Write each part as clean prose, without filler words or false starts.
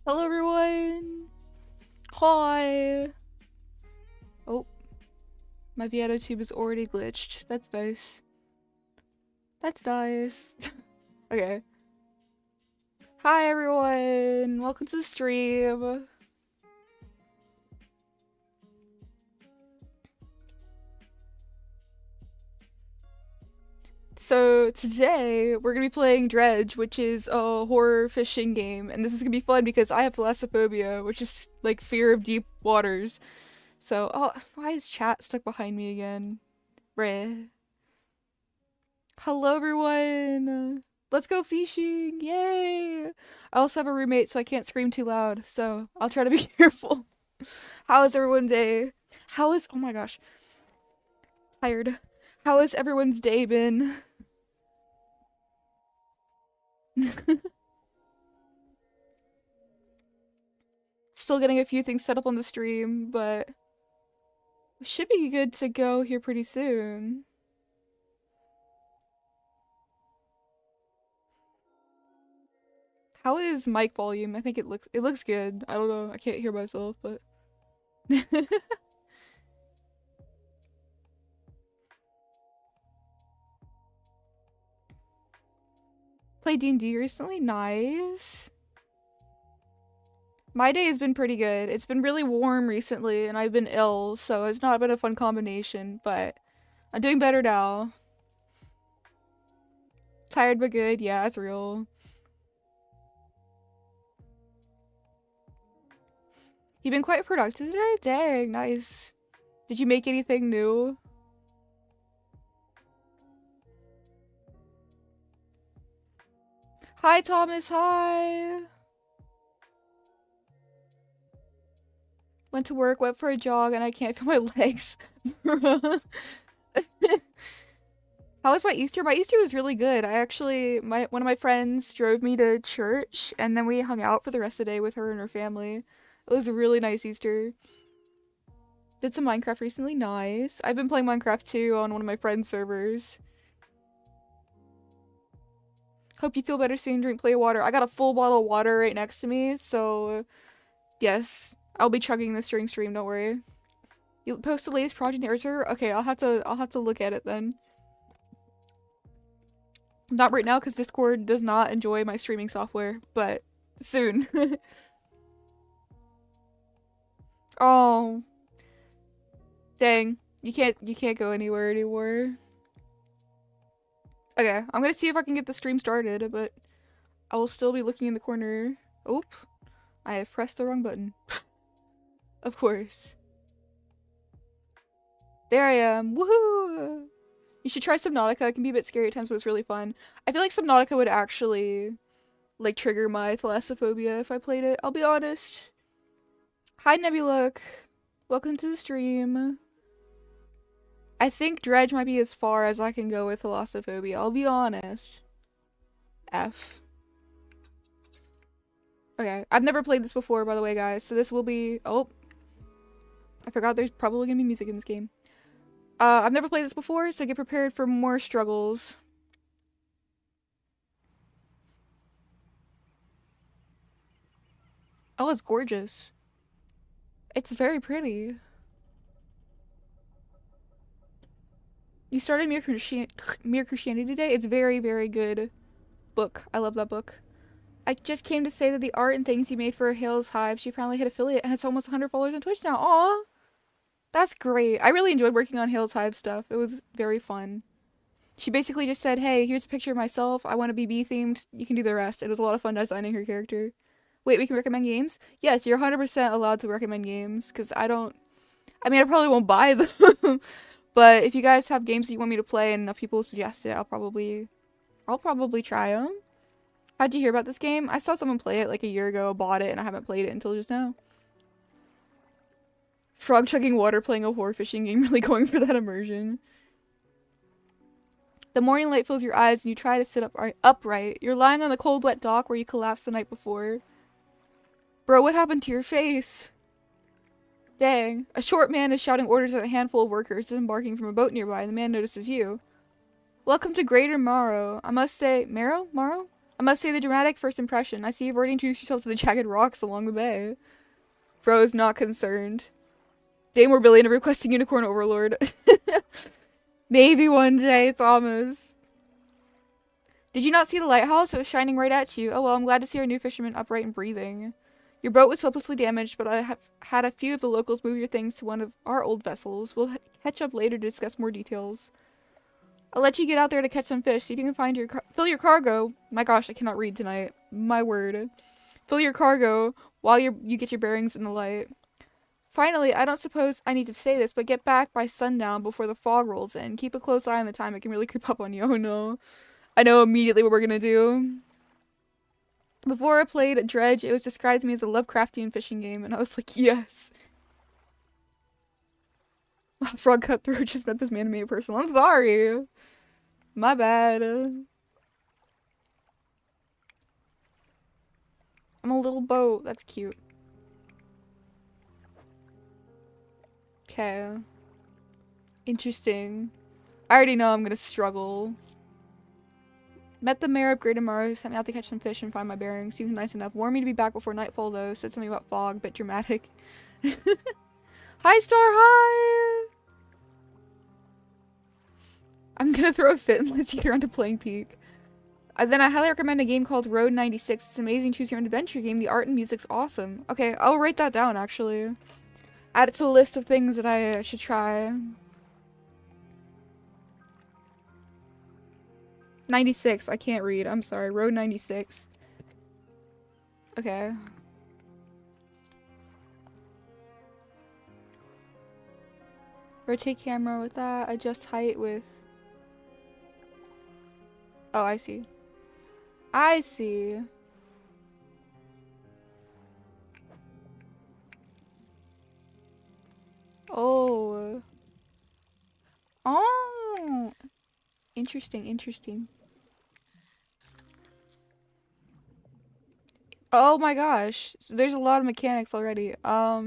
Hello everyone! Hi! Oh, my Vieto tube is already glitched. That's nice. That's nice. Okay. Hi everyone! Welcome to the stream! So today we're gonna be playing Dredge, which is a horror fishing game, and this is gonna be fun because I have thalassophobia, which is like fear of deep waters. So, oh, why is chat stuck behind me again? Bruh. Hello everyone! Let's go fishing! Yay! I also have a roommate, so I can't scream too loud, so I'll try to be careful. How is everyone's day? Oh my gosh. Tired. How has everyone's day been? Still getting a few things set up on the stream, but we should be good to go here pretty soon. How is mic volume? I think it looks good. I don't know. I can't hear myself, but played D&D recently? Nice. My day has been pretty good. It's been really warm recently and I've been ill, so it's not been a fun combination, but I'm doing better now. Tired but good. Yeah, it's real. You've been quite productive today? Dang, nice. Did you make anything new? Hi, Thomas. Hi. Went to work, went for a jog, and I can't feel my legs. How was my Easter? My Easter was really good. I actually, one of my friends drove me to church, and then we hung out for the rest of the day with her and her family. It was a really nice Easter. Did some Minecraft recently. Nice. I've been playing Minecraft too on one of my friend's servers. Hope you feel better soon. Drink plenty of water. I got a full bottle of water right next to me, so yes, I'll be chugging this during stream. Don't worry. You post the latest project in the server? Okay, I'll have to look at it then. Not right now because Discord does not enjoy my streaming software, but soon. Oh, dang. You can't go anywhere anymore. Okay, I'm gonna see if I can get the stream started, but I will still be looking in the corner. Oop. I have pressed the wrong button. Of course. There I am. Woohoo! You should try Subnautica. It can be a bit scary at times, but it's really fun. I feel like Subnautica would actually, like, trigger my thalassophobia if I played it. I'll be honest. Hi, Nebuluk. Welcome to the stream. I think Dredge might be as far as I can go with thalassophobia. I'll be honest. F. Okay, I've never played this before, by the way, guys. So this will be... Oh. I forgot there's probably gonna be music in this game. I've never played this before, so get prepared for more struggles. Oh, it's gorgeous. It's very pretty. You started Mere Christianity today? It's very, very good book. I love that book. I just came to say that the art and things you made for Hales Hive, she finally hit affiliate and has almost 100 followers on Twitch now. Aw! That's great. I really enjoyed working on Hales Hive stuff. It was very fun. She basically just said, hey, here's a picture of myself. I want to be bee-themed. You can do the rest. It was a lot of fun designing her character. Wait, we can recommend games? Yes, you're 100% allowed to recommend games, because I mean, I probably won't buy them. But if you guys have games that you want me to play and enough people suggest it, I'll probably try them. How'd you hear about this game? I saw someone play it like a year ago, bought it, and I haven't played it until just now. Frog chugging water, playing a horror fishing game, really going for that immersion. The morning light fills your eyes and you try to sit upright. You're lying on the cold, wet dock where you collapsed the night before. Bro, what happened to your face? Dang. A short man is shouting orders at a handful of workers disembarking from a boat nearby, and the man notices you. Welcome to Greater Morrow. I must say, Morrow? I must say the dramatic first impression. I see you've already introduced yourself to the jagged rocks along the bay. Bro is not concerned. Dame or Billion requesting Unicorn Overlord. Maybe one day, Thomas. Did you not see the lighthouse? It was shining right at you. Oh well, I'm glad to see our new fisherman upright and breathing. Your boat was hopelessly damaged, but I have had a few of the locals move your things to one of our old vessels. We'll catch up later to discuss more details. I'll let you get out there to catch some fish. See if you can find fill your cargo. My gosh, I cannot read tonight. My word. Fill your cargo while you get your bearings in the light. Finally, I don't suppose I need to say this, but get back by sundown before the fog rolls in. Keep a close eye on the time. It can really creep up on you. Oh no. I know immediately what we're gonna do. Before I played Dredge, it was described to me as a Lovecraftian fishing game, and I was like, yes. Frog Cutthroat just met this man-made person. I'm sorry. My bad. I'm a little boat. That's cute. Okay. Interesting. I already know I'm gonna struggle. Met the mayor of Great Amaro, who sent me out to catch some fish and find my bearings. Seems nice enough. Warned me to be back before nightfall, though. Said something about fog, bit dramatic. Hi, Star, hi! I'm gonna throw a fit and let's get around to playing Peak. Then I highly recommend a game called Road 96. It's an amazing choose-your-own adventure game. The art and music's awesome. Okay, I'll write that down, actually. Add it to the list of things that I should try. 96. I can't read. I'm sorry. Road 96. Okay. Rotate camera with that. Adjust height with... Oh, I see. I see. Oh. Oh. Interesting, interesting. Oh my gosh. There's a lot of mechanics already.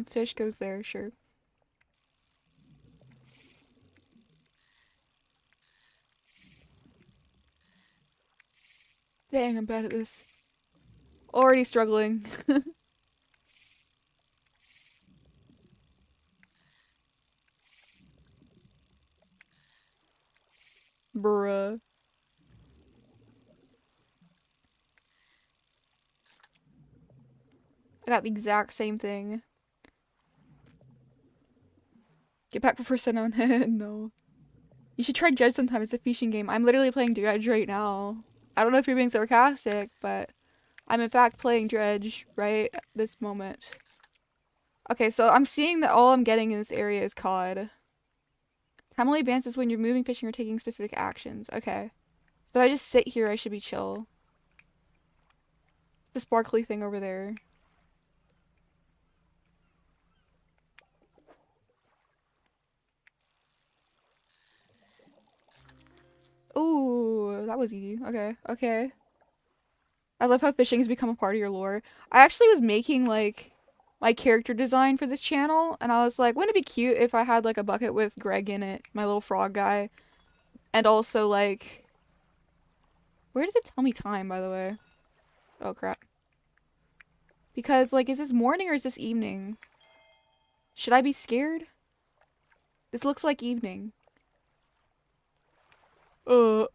Fish goes there, sure. Dang, I'm bad at this. Already struggling. Bruh. I got the exact same thing. Get back before sundown. No. You should try Dredge sometime. It's a fishing game. I'm literally playing Dredge right now. I don't know if you're being sarcastic, but I'm in fact playing Dredge right at this moment. Okay, so I'm seeing that all I'm getting in this area is cod. Time only advances when you're moving, fishing, or taking specific actions. Okay. So if I just sit here, I should be chill. The sparkly thing over there. Ooh, that was easy. Okay, okay. I love how fishing has become a part of your lore. I actually was making, like, my character design for this channel, and I was like, wouldn't it be cute if I had, like, a bucket with Greg in it, my little frog guy, and also, like... Where does it tell me time, by the way? Oh, crap. Because, like, is this morning or is this evening? Should I be scared? This looks like evening. I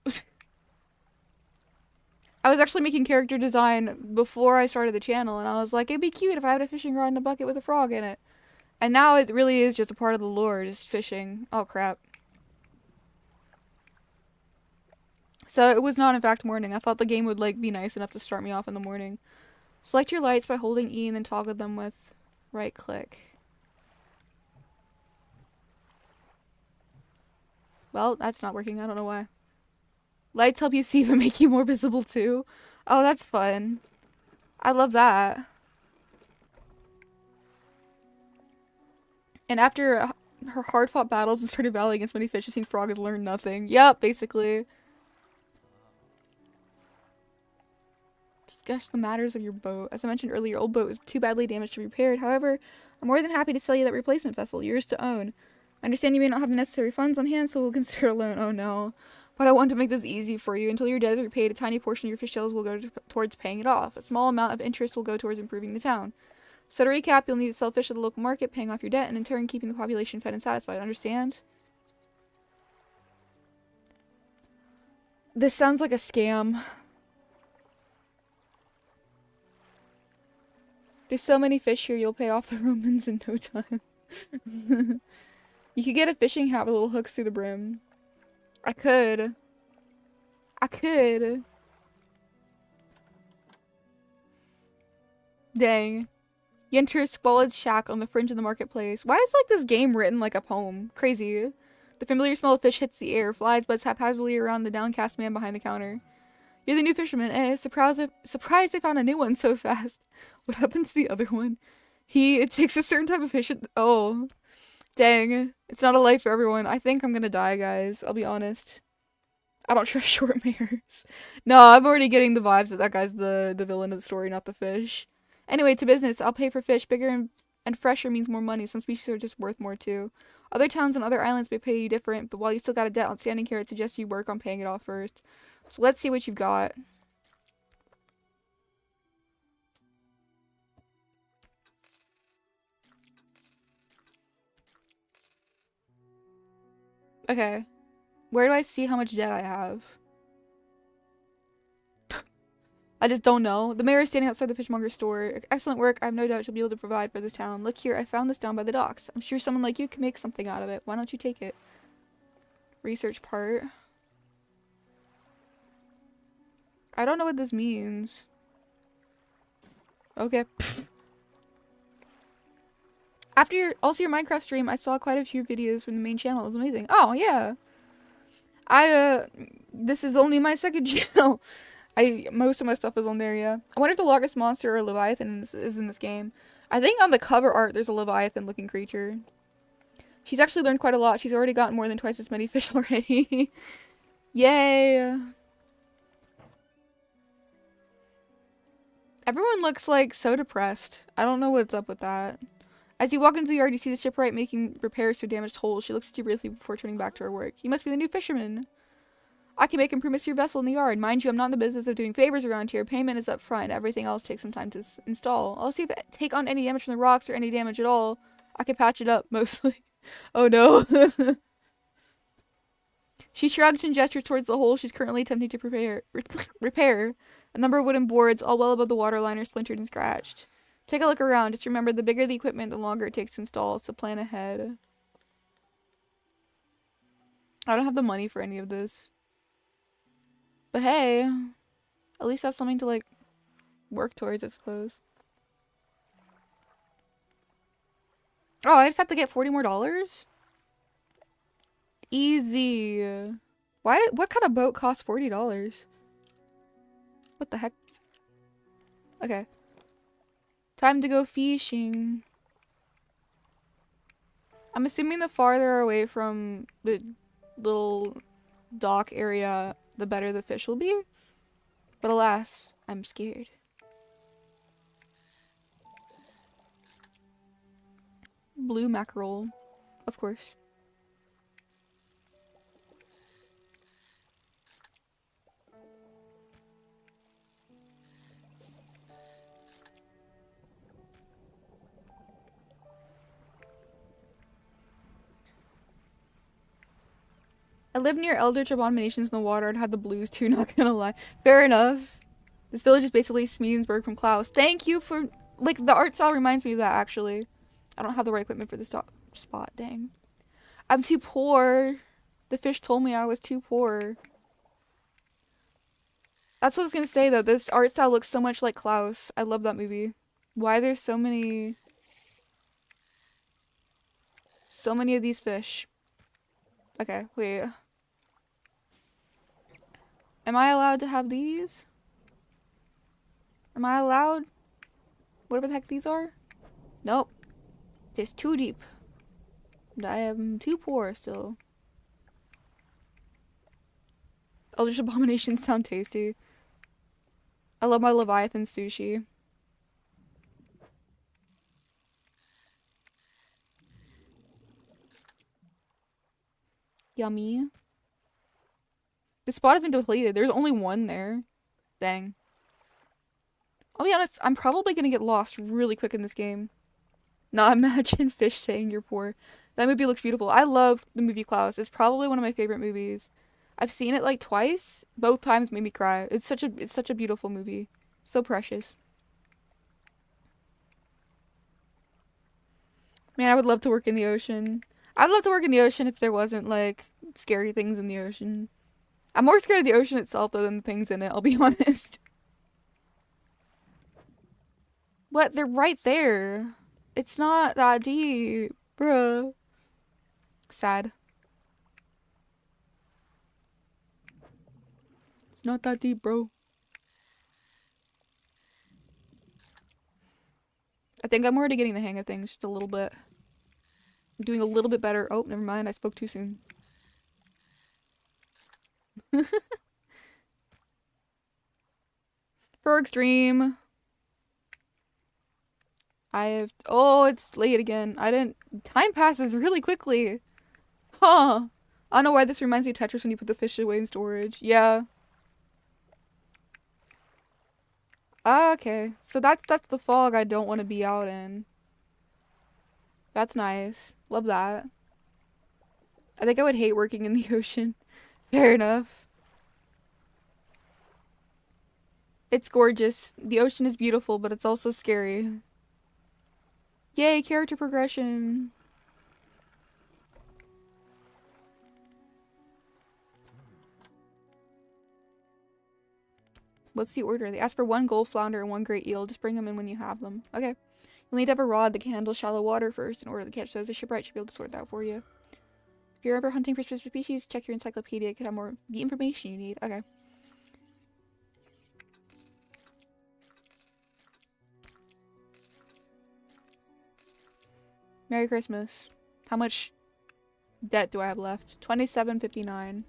was actually making character design before I started the channel, and I was like, it'd be cute if I had a fishing rod and a bucket with a frog in it. And now it really is just a part of the lore, just fishing. Oh, crap. So it was not, in fact, morning. I thought the game would, like, be nice enough to start me off in the morning. Select your lights by holding E and then toggle them with right click. Well, that's not working. I don't know why. Lights help you see but make you more visible too. Oh, that's fun. I love that. And after her hard-fought battles and started battling against many fish, it seems Frog has learned nothing. Yep, basically. Discuss the matters of your boat. As I mentioned earlier, your old boat was too badly damaged to be repaired. However, I'm more than happy to sell you that replacement vessel, yours to own. I understand you may not have the necessary funds on hand, so we'll consider a loan. Oh no. But I want to make this easy for you. Until your debt is repaid, a tiny portion of your fish sales will go towards paying it off. A small amount of interest will go towards improving the town. So to recap, you'll need to sell fish at the local market, paying off your debt, and in turn keeping the population fed and satisfied. Understand? This sounds like a scam. There's so many fish here, you'll pay off the Romans in no time. You could get a fishing hat with little hooks through the brim. I could. Dang. You enter a squalid shack on the fringe of the marketplace. Why is like this game written like a poem? Crazy. The familiar smell of fish hits the air, flies buzz haphazardly around the downcast man behind the counter. You're the new fisherman, eh? Surprised they found a new one so fast. What happened to the other one? It takes a certain type of fish. Oh. Dang. It's not a life for everyone. I think I'm gonna die, guys. I'll be honest. I don't trust short mares. No, I'm already getting the vibes that guy's the villain of the story, not the fish. Anyway, to business. I'll pay for fish. Bigger and fresher means more money. Some species are just worth more, too. Other towns and other islands may pay you different, but while you still got a debt outstanding here, I'd suggest you work on paying it off first. So let's see what you've got. Okay. Where do I see how much debt I have? I just don't know. The mayor is standing outside the fishmonger's store. Excellent work. I have no doubt she'll be able to provide for this town. Look here, I found this down by the docks. I'm sure someone like you can make something out of it. Why don't you take it? Research part. I don't know what this means. Okay. After your Minecraft stream, I saw quite a few videos from the main channel. It was amazing. Oh, yeah. This is only my second channel. Most of my stuff is on there, yeah. I wonder if the largest monster or Leviathan is in this game. I think on the cover art, there's a Leviathan-looking creature. She's actually learned quite a lot. She's already gotten more than twice as many fish already. Yay! Everyone looks like so depressed. I don't know what's up with that. As you walk into the yard, you see the shipwright making repairs to a damaged hull. She looks at you briefly before turning back to her work. You must be the new fisherman. I can make improvements to your vessel in the yard. Mind you, I'm not in the business of doing favors around here. Payment is up front. Everything else takes some time to install. I'll see if it take on any damage from the rocks or any damage at all. I can patch it up, mostly. Oh no. She shrugs and gestures towards the hole she's currently attempting to repair. A number of wooden boards, all well above the waterline, are splintered and scratched. Take a look around. Just remember, the bigger the equipment, the longer it takes to install. So plan ahead. I don't have the money for any of this. But hey, at least I have something to, like, work towards, I suppose. Oh, I just have to get $40 more? Easy. Why? What kind of boat costs $40? What the heck? Okay. Time to go fishing. I'm assuming the farther away from the little dock area, the better the fish will be. But alas, I'm scared. Blue mackerel, of course. I live near eldritch abominations in the water and had the blues too, not gonna lie. Fair enough. This village is basically Smeedensburg from Klaus. Thank you for, like, the art style reminds me of that, actually. I don't have the right equipment for this spot, dang. I'm too poor. The fish told me I was too poor. That's what I was gonna say, though. This art style looks so much like Klaus. I love that movie. Why there's so many of these fish? Okay, wait. Am I allowed to have these? Am I allowed? Whatever the heck these are? Nope. It's too deep. I am too poor still. Eldritch abominations sound tasty. I love my Leviathan sushi. Yummy. The spot has been depleted. There's only one there. Dang. I'll be honest, I'm probably gonna get lost really quick in this game. Now imagine Fish saying you're poor. That movie looks beautiful. I love the movie Klaus. It's probably one of my favorite movies. I've seen it like twice. Both times made me cry. It's such a beautiful movie. So precious. Man, I would love to work in the ocean. I'd love to work in the ocean if there wasn't like scary things in the ocean. I'm more scared of the ocean itself though than the things in it, I'll be honest. What? They're right there. It's not that deep, bruh. Sad. It's not that deep, bro. I think I'm already getting the hang of things just a little bit. I'm doing a little bit better. Oh, never mind. I spoke too soon. For extreme. Oh, it's late again. Time passes really quickly. Huh. I don't know why this reminds me of Tetris when you put the fish away in storage. Yeah. Ah, okay. So that's the fog I don't want to be out in. That's nice. Love that. I think I would hate working in the ocean. Fair enough. It's gorgeous. The ocean is beautiful, but it's also scary. Yay, character progression. What's the order? They ask for one gold flounder and one great eel. Just bring them in when you have them. Okay. You'll need to have a rod that can handle shallow water first in order to catch those. The shipwright should be able to sort that for you. If you're ever hunting for specific species, check your encyclopedia. It could have more the information you need. Okay. Merry Christmas. How much debt do I have left? 27.59.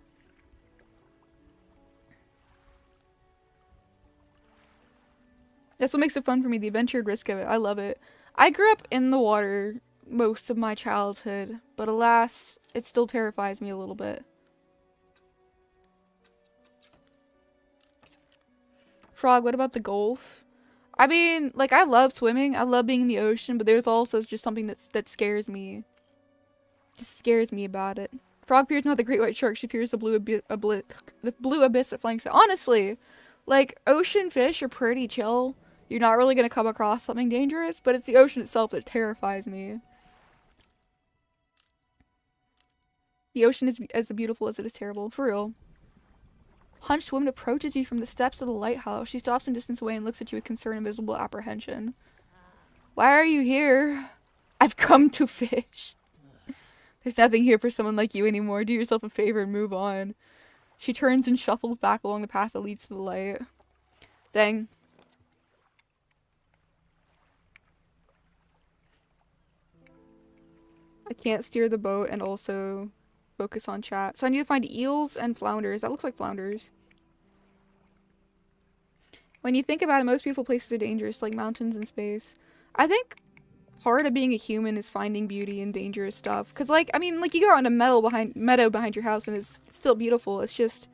That's what makes it fun for me, the adventure and risk of it. I love it. I grew up in the water most of my childhood, but alas, it still terrifies me a little bit. Frog, what about the Gulf? I mean, like, I love swimming. I love being in the ocean, but there's also just something that scares me. Just scares me about it. Frog fears not the great white shark. She fears the blue abyss that flanks it. Honestly, like, ocean fish are pretty chill. You're not really gonna come across something dangerous, but it's the ocean itself that terrifies me. The ocean is as beautiful as it is terrible. For real. Hunched woman approaches you from the steps of the lighthouse. She stops some distance away and looks at you with concern and visible apprehension. Why are you here? I've come to fish. There's nothing here for someone like you anymore. Do yourself a favor and move on. She turns and shuffles back along the path that leads to the light. Dang. I can't steer the boat and also focus on chat. So I need to find eels and flounders. That looks like flounders. When you think about it, most beautiful places are dangerous, like mountains and space. I think part of being a human is finding beauty in dangerous stuff. Cause like, I mean, like you go out in a meadow behind your house and it's still beautiful. It's just,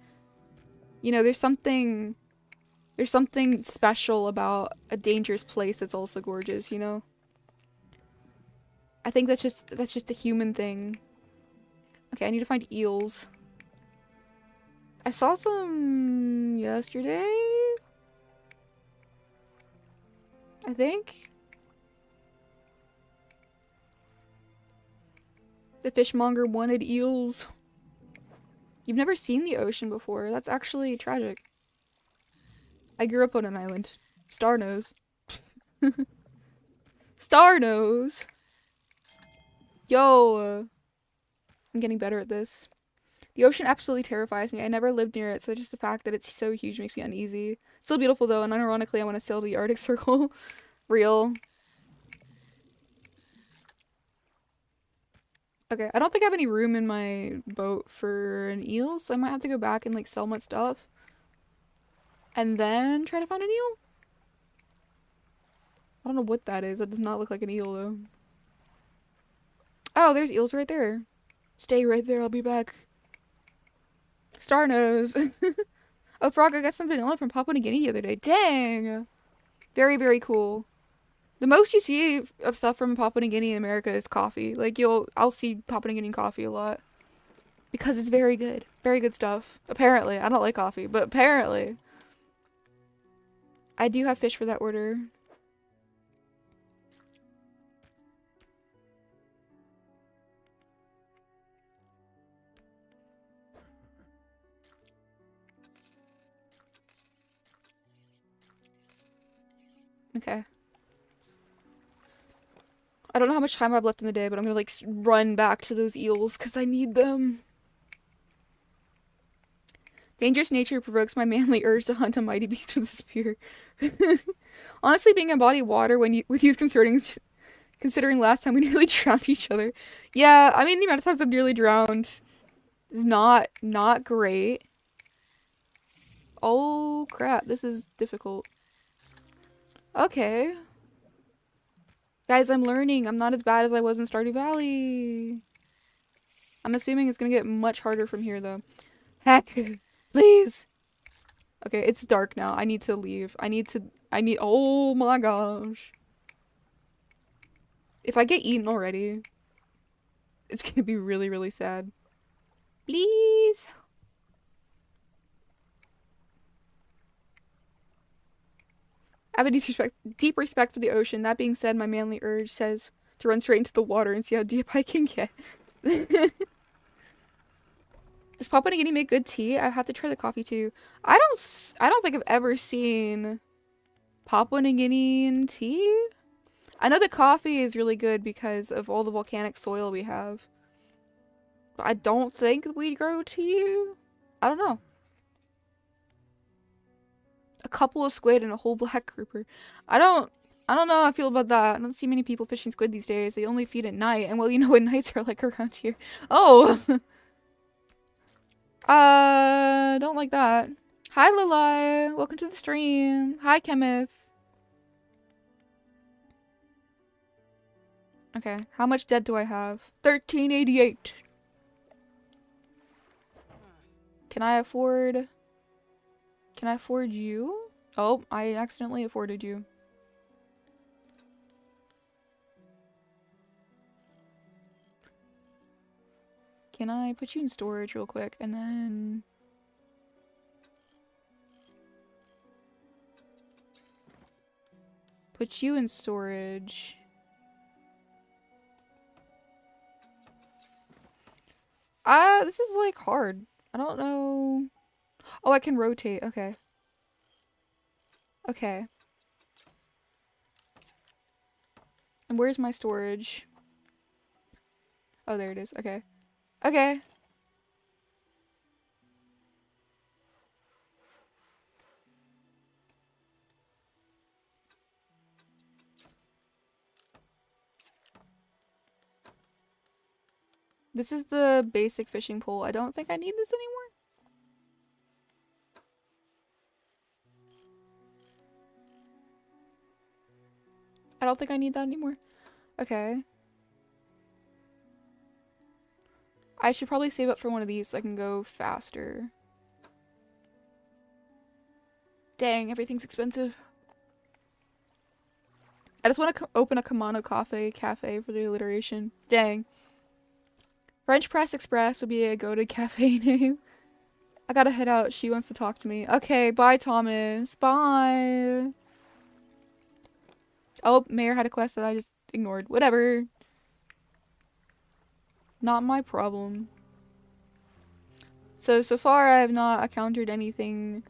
you know, there's something special about a dangerous place that's also gorgeous, you know? I think that's just a human thing. Okay, I need to find eels. I saw some yesterday, I think. The fishmonger wanted eels. You've never seen the ocean before. That's actually tragic. I grew up on an island. Star knows. Star knows. Yo. I'm getting better at this. The ocean absolutely terrifies me. I never lived near it, so just the fact that it's so huge makes me uneasy. Still beautiful though, and unironically I want to sail to the Arctic Circle. Real. Okay, I don't think I have any room in my boat for an eel, so I might have to go back and like sell my stuff. And then try to find an eel? I don't know what that is. That does not look like an eel though. Oh, there's eels right there. Stay right there, I'll be back. Star knows. Oh, Frog, I got some vanilla from Papua New Guinea the other day. Dang. Very, very cool. The most you see of stuff from Papua New Guinea in America is coffee. Like, I'll see Papua New Guinea coffee a lot. Because it's very good. Very good stuff. Apparently. I don't like coffee, but apparently. I do have fish for that order. Okay. I don't know how much time I have left in the day, but I'm gonna like run back to those eels because I need them. Dangerous nature provokes my manly urge to hunt a mighty beast with a spear. Honestly, being in body of water with these considering last time we nearly drowned each other. Yeah, I mean the amount of times I've nearly drowned is not great. Oh crap, this is difficult. Okay. Guys, I'm learning. I'm not as bad as I was in Stardew Valley. I'm assuming it's gonna get much harder from here though. Heck. Please. Okay, it's dark now. I need to leave. Oh my gosh. If I get eaten already, it's gonna be really, really sad. Please. I have a deep respect for the ocean. That being said, my manly urge says to run straight into the water and see how deep I can get. Does Papua New Guinea make good tea? I have to try the coffee too. I don't think I've ever seen Papua New Guinean tea. I know the coffee is really good because of all the volcanic soil we have. But I don't think we grow tea. I don't know. A couple of squid and a whole black grouper. I don't know how I feel about that. I don't see many people fishing squid these days. They only feed at night. And well, you know what nights are like around here. Oh! Don't like that. Hi, Lilai. Welcome to the stream. Hi, Kenneth. Okay, how much debt do I have? 1388. Can I afford you? Oh, I accidentally afforded you. Can I put you in storage real quick and then put you in storage? This is like hard. I don't know. Oh, I can rotate. Okay. Okay. And where's my storage? Oh, there it is. Okay. Okay. This is the basic fishing pole. I don't think I need this anymore. I don't think I need that anymore. Okay. I should probably save up for one of these so I can go faster. Dang, everything's expensive. I just want to open a Kamano cafe for the alliteration. Dang. French Press Express would be a go-to cafe name. I gotta head out. She wants to talk to me. Okay, bye, Thomas. Bye. Oh, Mayor had a quest that I just ignored. Whatever. Not my problem. So far I have not encountered anything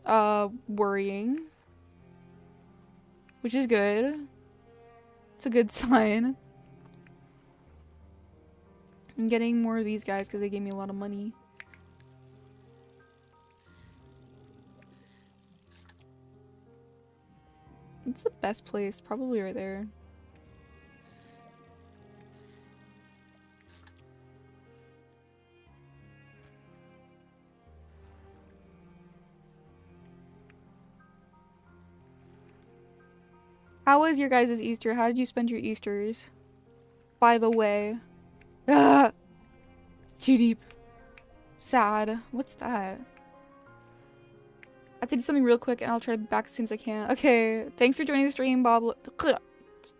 worrying. Which is good. It's a good sign. I'm getting more of these guys because they gave me a lot of money. It's the best place. Probably right there. How was your guys' Easter? How did you spend your Easters? By the way. Ah! It's too deep. Sad. What's that? I have to do something real quick and I'll try to be back as soon as I can. Okay. Thanks for joining the stream, Bob.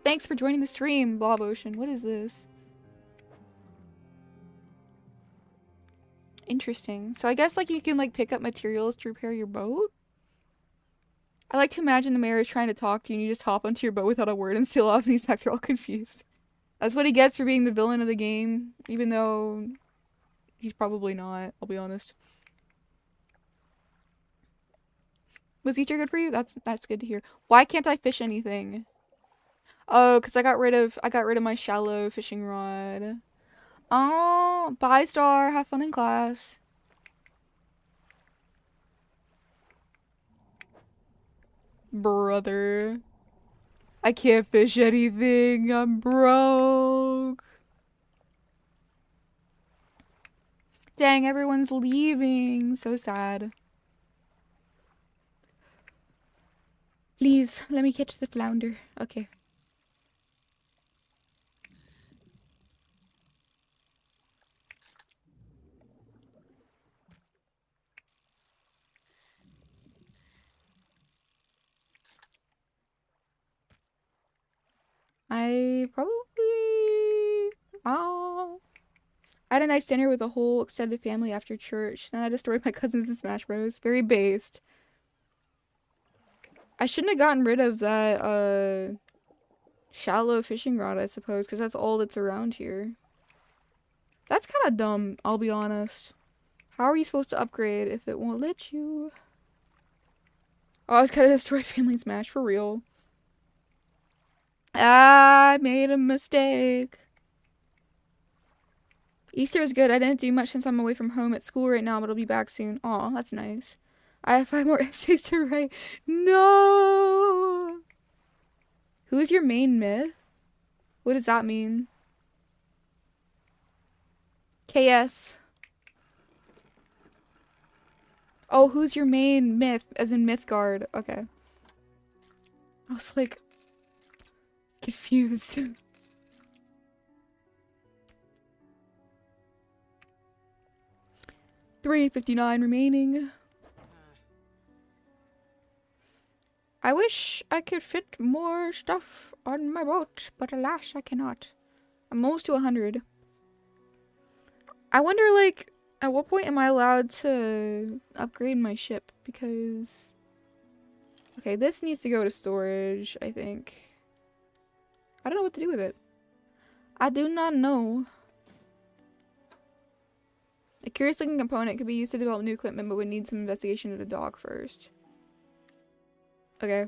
Thanks for joining the stream, Bob Ocean. What is this? Interesting. So I guess like you can like pick up materials to repair your boat? I like to imagine the mayor is trying to talk to you and you just hop onto your boat without a word and sail off and he's back there all confused. That's what he gets for being the villain of the game, even though he's probably not, I'll be honest. Was Easter good for you? That's good to hear. Why can't I fish anything? Oh, cause I got rid of my shallow fishing rod. Oh, bye Star. Have fun in class. Brother. I can't fish anything. I'm broke. Dang, everyone's leaving. So sad. Please, let me catch the flounder. Okay. I had a nice dinner with the whole extended family after church. Then I destroyed my cousins in Smash Bros. Very based. I shouldn't have gotten rid of that, shallow fishing rod, I suppose, because that's all that's around here. That's kind of dumb, I'll be honest. How are you supposed to upgrade if it won't let you? Oh, I was gonna destroy Family Smash, for real. I made a mistake. Easter is good. I didn't do much since I'm away from home at school right now, but I'll be back soon. Aw, that's nice. I have 5 more essays to write. No! Who is your main myth? What does that mean? KS. Oh, who's your main myth? As in Mythgard. Okay. I was like confused. 359 remaining. I wish I could fit more stuff on my boat, but alas, I cannot. I'm almost to 100. I wonder, like, at what point am I allowed to upgrade my ship? Because... Okay, this needs to go to storage, I think. I don't know what to do with it. I do not know. A curious looking component could be used to develop new equipment, but would need some investigation of the dock first. Okay.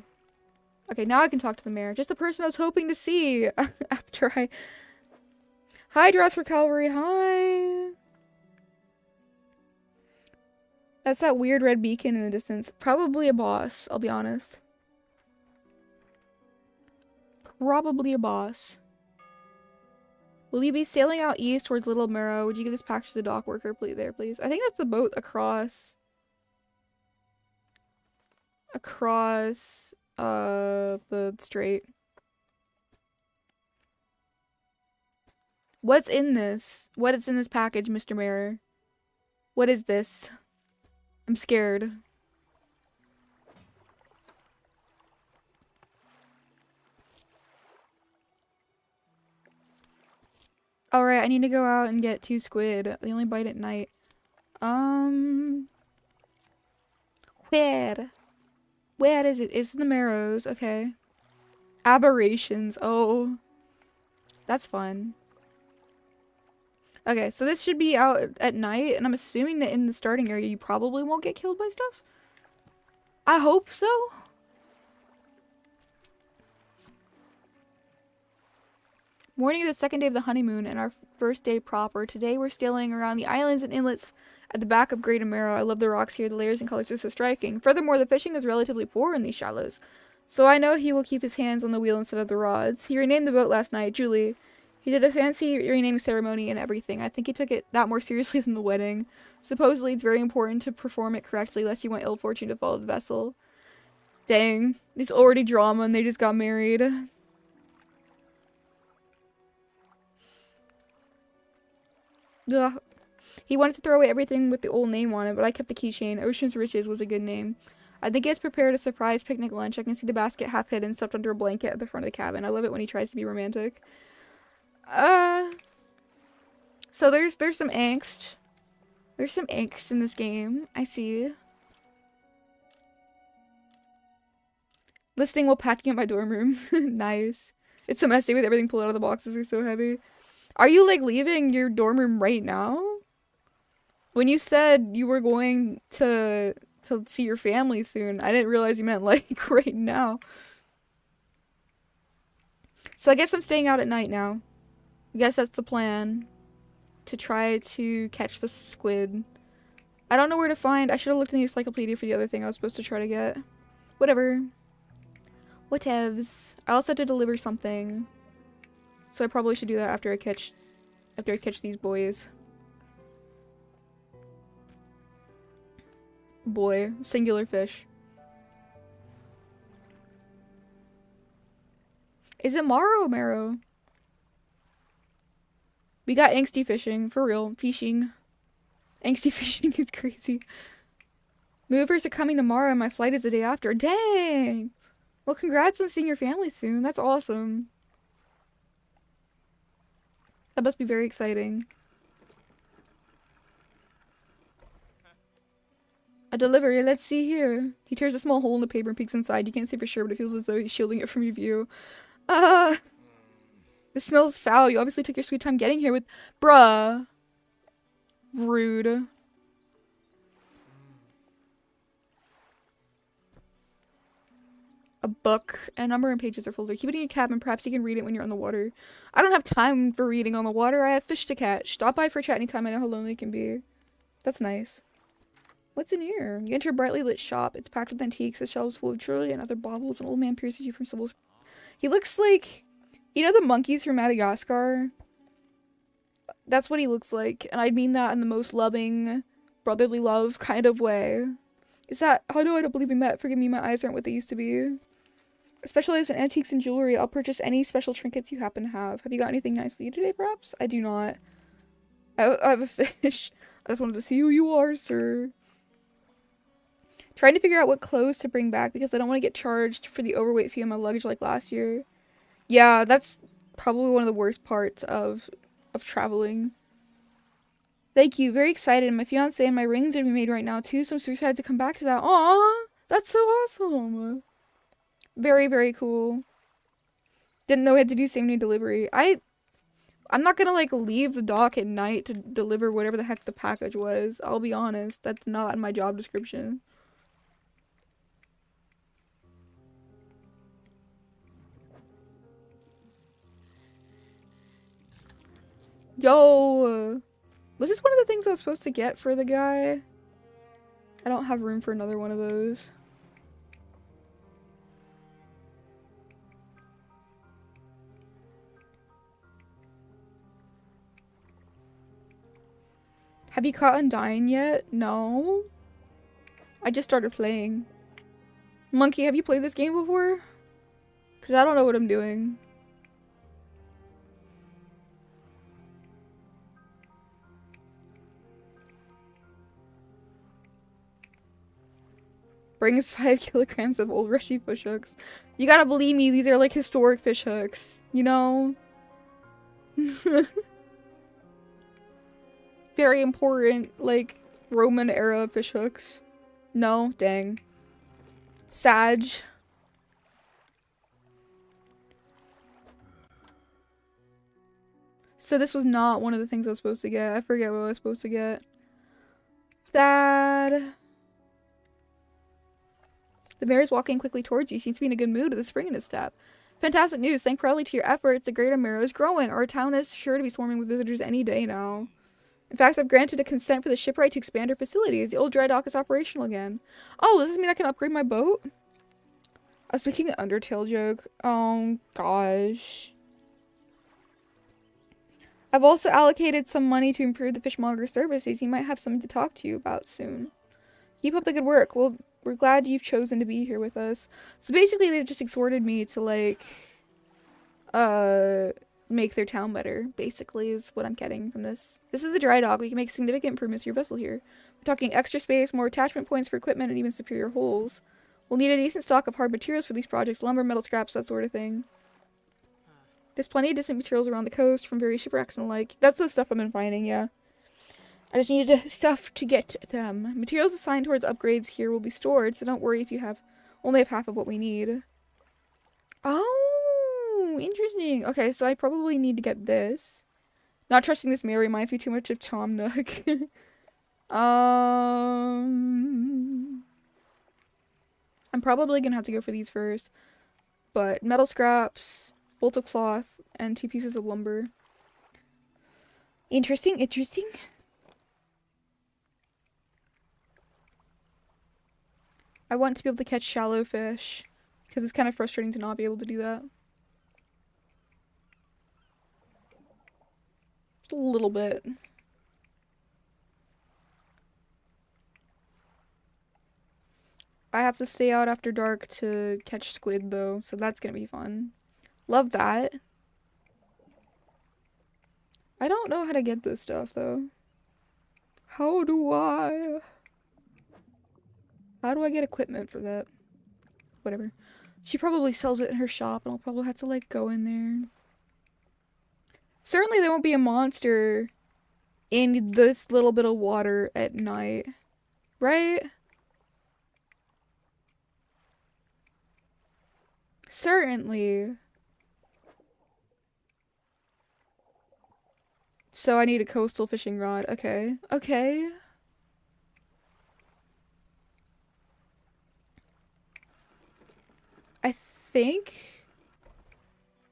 Okay, now I can talk to the mayor. Just the person I was hoping to see after I... Hi, Dress for Cavalry. Hi. That's that weird red beacon in the distance. Probably a boss, I'll be honest. Probably a boss. Will you be sailing out east towards Little Marrow? Would you give this package to the dock worker please, please? I think that's the boat across... the strait. What's in this? What is in this package, Mr. Mayor? What is this? I'm scared. Alright, I need to go out and get 2 squid. They only bite at night. Where? Where is it? It's in the Marrows. Okay. Aberrations. Oh. That's fun. Okay, so this should be out at night, and I'm assuming that in the starting area you probably won't get killed by stuff? I hope so. Morning of the second day of the honeymoon and our first day proper. Today we're sailing around the islands and inlets at the back of Great Amaro. I love the rocks here. The layers and colors are so striking. Furthermore, the fishing is relatively poor in these shallows. So I know he will keep his hands on the wheel instead of the rods. He renamed the boat last night, Julie. He did a fancy renaming ceremony and everything. I think he took it that more seriously than the wedding. Supposedly it's very important to perform it correctly lest you want ill fortune to follow the vessel. Dang. It's already drama and they just got married. Ugh. He wanted to throw away everything with the old name on it, but I kept the keychain. Ocean's Riches was a good name. I think he has prepared a surprise picnic lunch. I can see the basket half hidden, stuffed under a blanket at the front of the cabin. I love it when he tries to be romantic. So there's some angst. There's some angst in this game. I see. Listening while packing up my dorm room. Nice. It's so messy with everything pulled out of the boxes. They're so heavy. Are you, like, leaving your dorm room right now? When you said you were going to see your family soon, I didn't realize you meant, like, right now. So I guess I'm staying out at night now. I guess that's the plan. To try to catch the squid. I don't know where to find. I should have looked in the encyclopedia for the other thing I was supposed to try to get. Whatever. Whatevs. I also had to deliver something. So I probably should do that after I catch these boys. Boy. Singular fish. Is it Maro or Marrow? We got angsty fishing. For real. Feeshing. Angsty fishing is crazy. Movers are coming tomorrow and my flight is the day after. Dang! Well, congrats on seeing your family soon. That's awesome. That must be very exciting. A delivery, let's see here. He tears a small hole in the paper and peeks inside. You can't see for sure, but it feels as though he's shielding it from your view. This smells foul. You obviously took your sweet time getting here with... Bruh. Rude. A book. A number and pages are folder. Keep it in your cabin. Perhaps you can read it when you're on the water. I don't have time for reading on the water. I have fish to catch. Stop by for a chat anytime. I know how lonely it can be. That's nice. What's in here? You enter a brightly lit shop. It's packed with antiques. The shelves full of jewelry and other baubles. An old man pierces you from Sybil's... He looks like... You know the monkeys from Madagascar? That's what he looks like. And I mean that in the most loving, brotherly love kind of way. Is that... Oh no, I don't believe we met. Forgive me, my eyes aren't what they used to be. Specialized in antiques and jewelry. I'll purchase any special trinkets you happen to have. Have you got anything nice for you today, perhaps? I do not. I have a fish. I just wanted to see who you are, sir. Trying to figure out what clothes to bring back because I don't want to get charged for the overweight fee on my luggage like last year. Yeah, that's probably one of the worst parts of traveling. Thank you. Very excited. My fiance and my rings are to be made right now too, so I'm so excited to come back to that. Aw, that's so awesome. Very, very cool. Didn't know we had to do same day delivery. I'm not gonna like leave the dock at night to deliver whatever the heck the package was. I'll be honest. That's not in my job description. Yo! Was this one of the things I was supposed to get for the guy? I don't have room for another one of those. Have you caught Undying yet? No. I just started playing. Monkey, have you played this game before? Because I don't know what I'm doing. Brings 5 kilograms of old rushy fish hooks. You gotta believe me, these are like historic fish hooks. You know? Very important, like, Roman era fish hooks. No? Dang. Sag. So this was not one of the things I was supposed to get. I forget what I was supposed to get. Sad. The mayor is walking quickly towards you. He seems to be in a good mood with a spring in his step. Fantastic news. Thanks proudly to your efforts, the greater Marrow is growing. Our town is sure to be swarming with visitors any day now. In fact, I've granted a consent for the shipwright to expand our facilities. The old dry dock is operational again. Oh, does this mean I can upgrade my boat? I was making an Undertale joke. Oh, gosh. I've also allocated some money to improve the fishmonger services. He might have something to talk to you about soon. Keep up the good work. Well, we're glad you've chosen to be here with us. So basically, they just exhorted me to, like, make their town better, basically, is what I'm getting from this. This is the dry dock. We can make significant improvements to your vessel here. We're talking extra space, more attachment points for equipment, and even superior hulls. We'll need a decent stock of hard materials for these projects, lumber, metal scraps, that sort of thing. There's plenty of distant materials around the coast from various shipwrecks and the like. That's the stuff I've been finding, yeah. I just needed stuff to get them. Materials assigned towards upgrades here will be stored, so don't worry if you only have half of what we need. Oh, interesting. Okay, so I probably need to get this. Not trusting this mail reminds me too much of Tom Nook. I'm probably gonna have to go for these first. But metal scraps, bolt of cloth, and 2 pieces of lumber. Interesting, interesting. I want to be able to catch shallow fish, because it's kind of frustrating to not be able to do that. Just a little bit. I have to stay out after dark to catch squid, though, so that's gonna be fun. Love that. I don't know how to get this stuff, though. How do I get equipment for that? Whatever. She probably sells it in her shop, and I'll probably have to, like, go in there. Certainly there won't be a monster in this little bit of water at night. Right? Certainly. So I need a coastal fishing rod. Okay. Okay. I think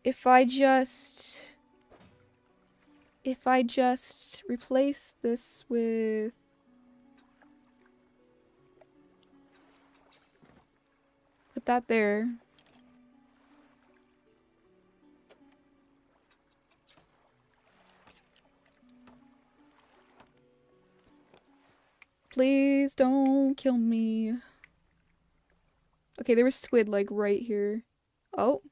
if I just replace this with put that there. Please don't kill me. Okay, there was squid like right here. Oh.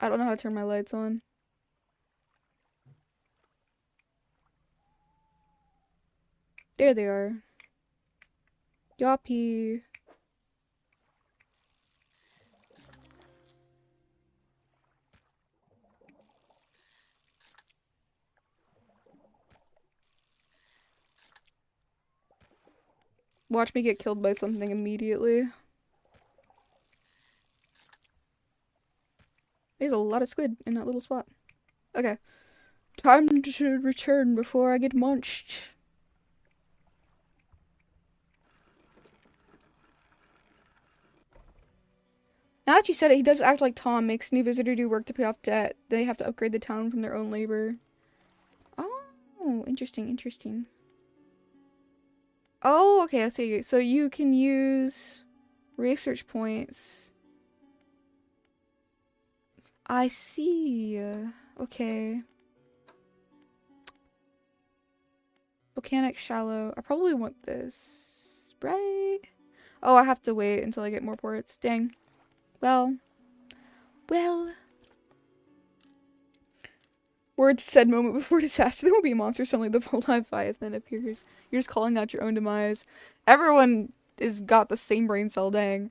I don't know how to turn my lights on. There they are. Yoppy. Watch me get killed by something immediately. There's a lot of squid in that little spot. Okay. Time to return before I get munched. Now that you said it, he does act like Tom. Makes new visitor do work to pay off debt. They have to upgrade the town from their own labor. Oh, interesting, interesting. Oh, okay, I see. So you can use research points. I see. Okay. Volcanic shallow. I probably want this, right? Oh, I have to wait until I get more ports. Dang. Well. Words said moment before disaster. There will be a monster. Suddenly the Leviathan appears. You're just calling out your own demise. Everyone is got the same brain cell, dang.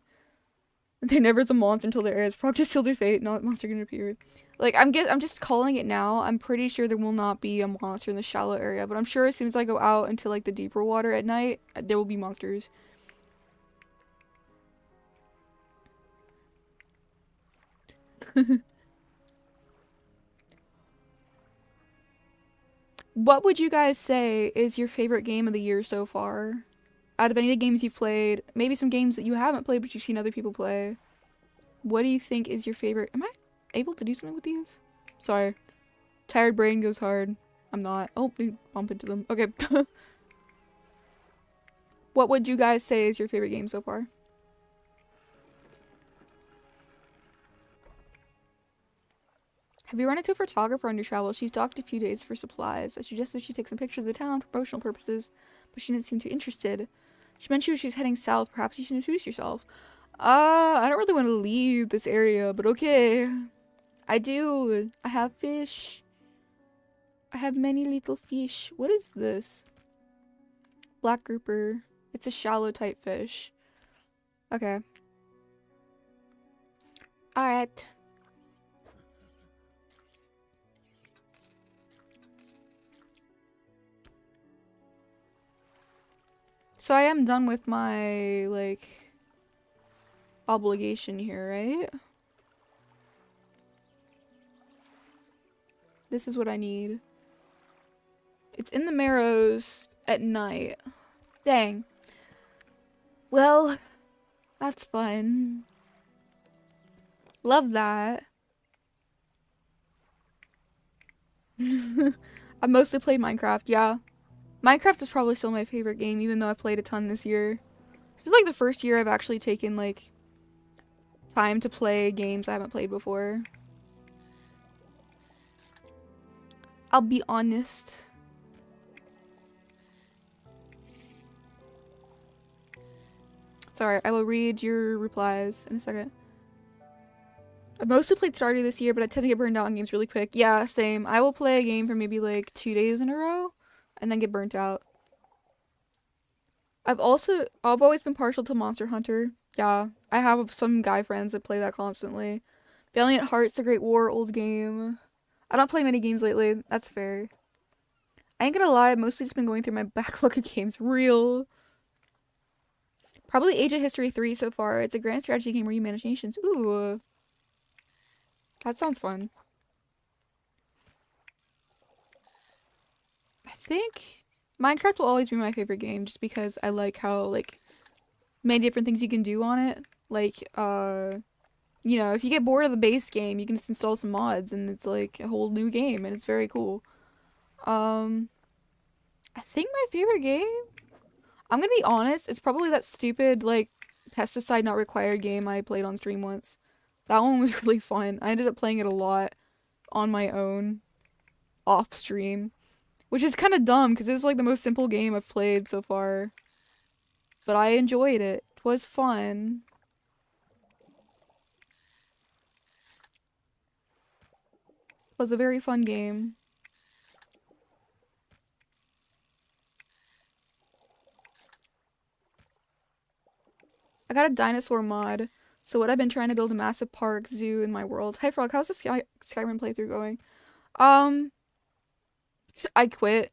There never is a monster until there is. Frog just sealed their fate, not a monster gonna appear. Like, I'm just calling it now. I'm pretty sure there will not be a monster in the shallow area, but I'm sure as soon as I go out into, like, the deeper water at night, there will be monsters. What would you guys say is your favorite game of the year so far? Out of any of the games you've played, maybe some games that you haven't played but you've seen other people play. What do you think is your favorite? Am I able to do something with these? Sorry. Tired brain goes hard. I'm not. Oh, we bump into them. Okay. What would you guys say is your favorite game so far? Have you run into a photographer on your travels? She's docked a few days for supplies. I suggested she take some pictures of the town for promotional purposes, but she didn't seem too interested. She mentioned she was heading south. Perhaps you should introduce yourself. I don't really want to leave this area, but okay. I do. I have fish. I have many little fish. What is this? Black grouper. It's a shallow type fish. Okay. Alright. So I am done with my, like, obligation here, right? This is what I need. It's in the Marrows at night. Dang. Well, that's fun. Love that. I mostly played Minecraft, yeah. Minecraft is probably still my favorite game, even though I played a ton this year. This is like the first year I've actually taken, like, time to play games I haven't played before. I'll be honest. Sorry, I will read your replies in a second. I've mostly played Stardew this year, but I tend to get burned out on games really quick. Yeah, same. I will play a game for maybe like 2 days in a row and then get burnt out. I've always been partial to Monster Hunter. Yeah, I have some guy friends that play that constantly. Valiant Hearts, The Great War, old game. I don't play many games lately. That's fair. I ain't gonna lie, I've mostly just been going through my backlog of games. Real. Probably Age of History 3 so far. It's a grand strategy game where you manage nations. Ooh. That sounds fun. I think Minecraft will always be my favorite game just because I like how, like, many different things you can do on it. Like, you know, if you get bored of the base game, you can just install some mods and it's like a whole new game and it's very cool. Um, I think my favorite game, I'm gonna be honest, it's probably that stupid, like, pesticide not required game I played on stream once. That one was really fun. I ended up playing it a lot on my own, off stream. Which is kind of dumb because it's like the most simple game I've played so far. But I enjoyed it. It was fun. It was a very fun game. I got a dinosaur mod. So what I've been trying to build a massive park zoo in my world. Hey Frog, how's the Skyrim playthrough going? Um, I quit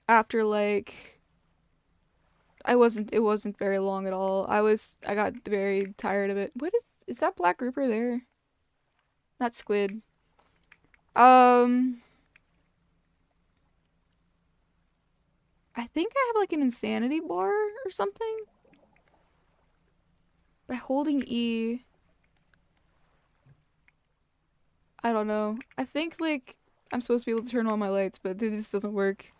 after like it wasn't very long at all. I got very tired of it. Is that black grouper there? Not squid. Um, I think I have like an insanity bar or something. By holding E, I don't know. I think like I'm supposed to be able to turn on my lights, but it just doesn't work.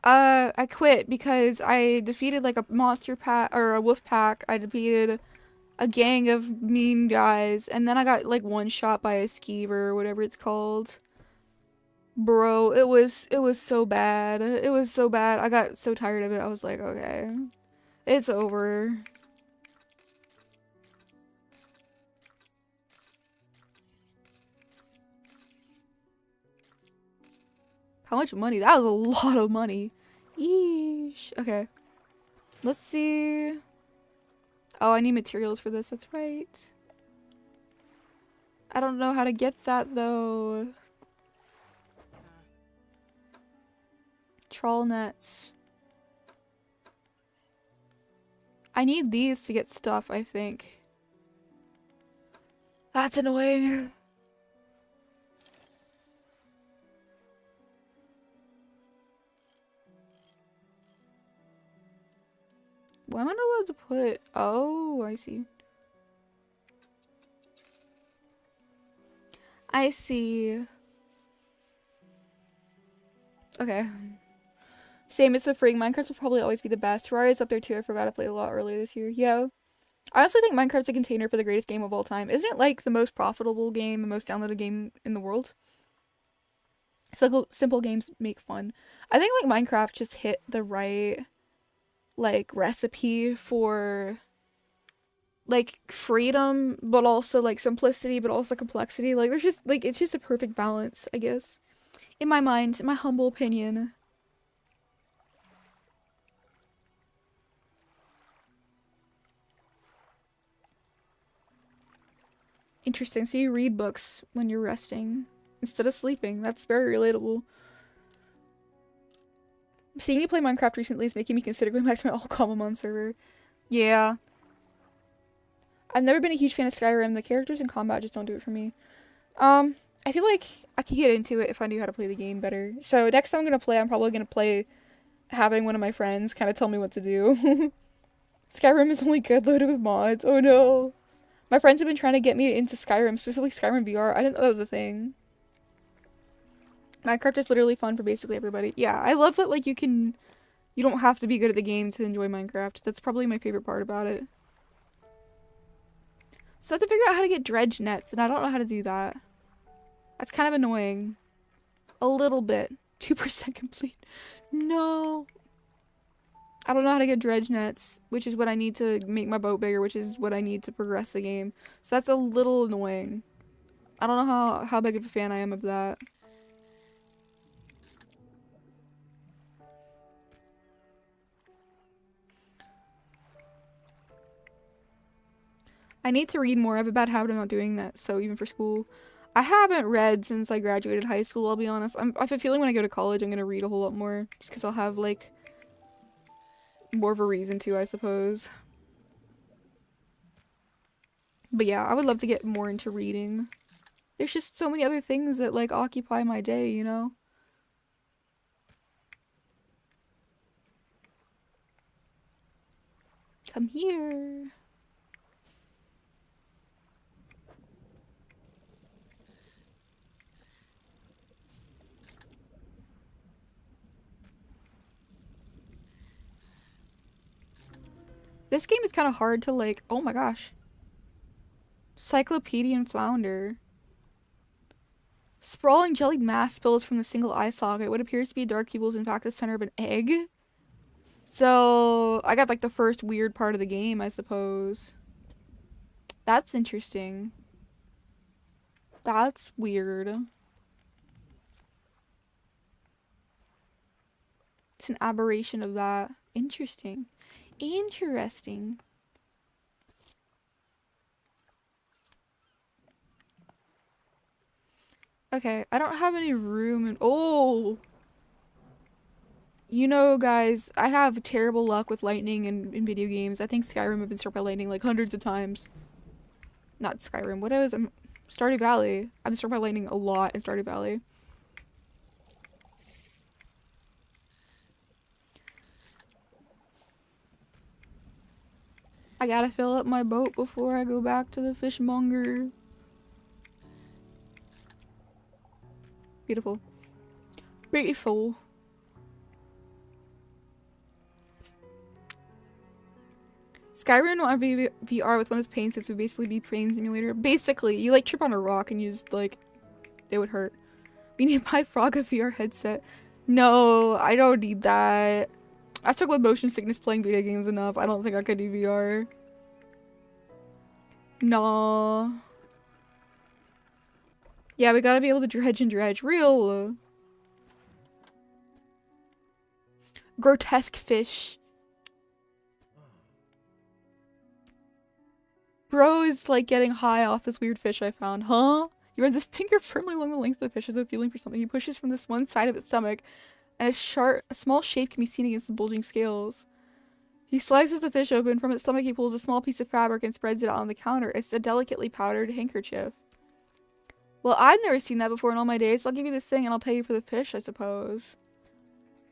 I quit because I defeated like a monster pack or a wolf pack. I defeated a gang of mean guys, and then I got like one shot by a skeever or whatever it's called. Bro, it was so bad. It was so bad. I got so tired of it. I was like, okay, it's over. How much money? That was a lot of money. Yeesh. Okay. Let's see. Oh, I need materials for this. That's right. I don't know how to get that though. Trawl nets. I need these to get stuff, I think. That's annoying. Why am I not allowed to put... Oh, I see. I see. Okay. Same, it's a freak. Minecraft will probably always be the best. Terraria's up there too. I forgot I played a lot earlier this year. Yeah. I also think Minecraft's a container for the greatest game of all time. Isn't it like the most profitable game, the most downloaded game in the world? Simple games make fun. I think like Minecraft just hit the right like recipe for like freedom, but also like simplicity, but also complexity. Like there's just like it's just a perfect balance, I guess. In my mind, in my humble opinion. Interesting. So you read books when you're resting instead of sleeping. That's very relatable. Seeing you play Minecraft recently is making me consider going back to my all Common server. Yeah. I've never been a huge fan of Skyrim. The characters in combat just don't do it for me. I feel like I could get into it if I knew how to play the game better. So next time I'm gonna play, I'm probably gonna play having one of my friends kind of tell me what to do. Skyrim is only good loaded with mods. Oh no. My friends have been trying to get me into Skyrim, specifically Skyrim VR. I didn't know that was a thing. Minecraft is literally fun for basically everybody. Yeah, I love that like you don't have to be good at the game to enjoy Minecraft. That's probably my favorite part about it. So I have to figure out how to get dredge nets, and I don't know how to do that. That's kind of annoying. A little bit. 2% complete. No. I don't know how to get dredge nets, which is what I need to make my boat bigger, which is what I need to progress the game. So that's a little annoying. I don't know how big of a fan I am of that. I need to read more. I have a bad habit of not doing that, so even for school. I haven't read since I graduated high school, I'll be honest. I have a feeling when I go to college I'm gonna read a whole lot more, just because I'll have, like, more of a reason to, I suppose. But yeah, I would love to get more into reading. There's just so many other things that, like, occupy my day, you know? Come here. This game is kind of hard to, like, oh my gosh. Cyclopedian flounder. Sprawling jellied mass spills from the single eye socket. What appears to be a dark pupil is in fact the center of an egg. So, I got like the first weird part of the game, I suppose. That's interesting. That's weird. It's an aberration of that. Interesting. Interesting. Okay, I don't have any room in- oh! You know, guys, I have terrible luck with lightning in video games. I think Skyrim have been struck by lightning like hundreds of times. Not Skyrim, what is Stardew Valley. I've been struck by lightning a lot in Stardew Valley. I gotta fill up my boat before I go back to the fishmonger. Beautiful. Beautiful. Skyrim on VR with one of those paint sets would basically be Train Simulator. Basically, you like trip on a rock and you just like, it would hurt. We need to buy Frog a VR headset. No, I don't need that. I struggle with motion sickness playing video games enough. I don't think I could do VR. No. Yeah, we gotta be able to dredge and dredge. Real. Grotesque fish. Bro is like getting high off this weird fish I found. Huh? He runs his finger firmly along the length of the fish as though feeling for something. He pushes from this one side of its stomach, and a small shape can be seen against the bulging scales. He slices the fish open. From its stomach he pulls a small piece of fabric and spreads it out on the counter. It's a delicately powdered handkerchief. Well, I've never seen that before in all my days, so I'll give you this thing and I'll pay you for the fish, I suppose.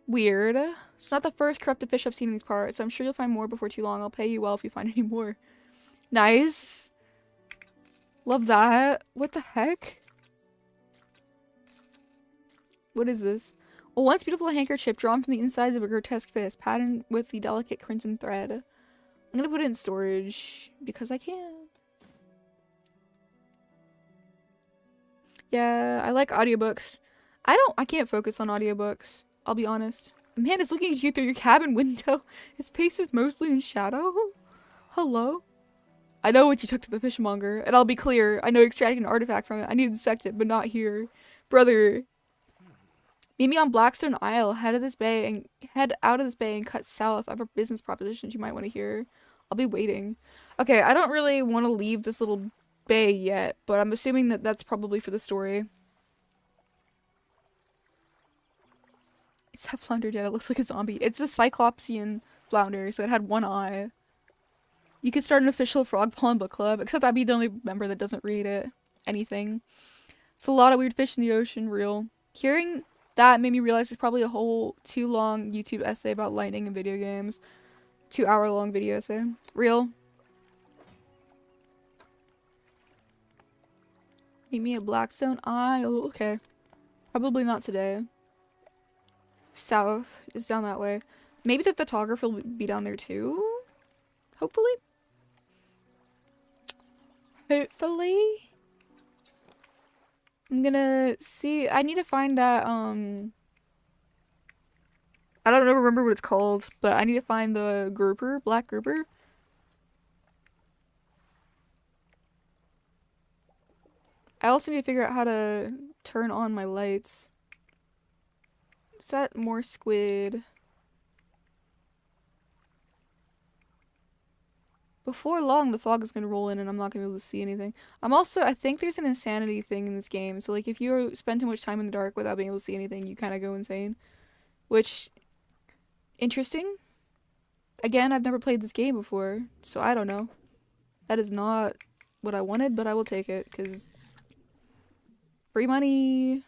Weird. It's not the first corrupted fish I've seen in these parts, so I'm sure you'll find more before too long. I'll pay you well if you find any more. Nice. Love that. What the heck? What is this? A once beautiful handkerchief drawn from the insides of a grotesque fish, patterned with the delicate crimson thread. I'm gonna put it in storage because I can. Yeah, I like audiobooks. I can't focus on audiobooks. I'll be honest. A man is looking at you through your cabin window. His face is mostly in shadow. Hello? I know what you took to the fishmonger, and I'll be clear. I know extracting an artifact from it. I need to inspect it, but not here. Brother, meet me on Blackstone Isle. Head out of this bay and cut south. I have a business proposition you might want to hear. I'll be waiting. Okay, I don't really want to leave this little bay yet, but I'm assuming that that's probably for the story. Is that flounder dead? It looks like a zombie. It's a Cyclopsian flounder, so it had one eye. You could start an official frog pond book club, except I'd be the only member that doesn't read it. Anything. It's a lot of weird fish in the ocean, real. Hearing that made me realize it's probably a whole 2-long YouTube essay about lightning and video games. 2-hour-long video essay. Real. Meet me at Blackstone Isle. Okay. Probably not today. South is down that way. Maybe the photographer will be down there too? Hopefully? Hopefully? I'm gonna see. I need to find that, I don't remember what it's called, but I need to find the grouper, black grouper. I also need to figure out how to turn on my lights. Is that more squid? Before long, the fog is going to roll in and I'm not going to be able to see anything. I think there's an insanity thing in this game. So, like, if you spend too much time in the dark without being able to see anything, you kind of go insane. Which, interesting. Again, I've never played this game before, so I don't know. That is not what I wanted, but I will take it, because free money.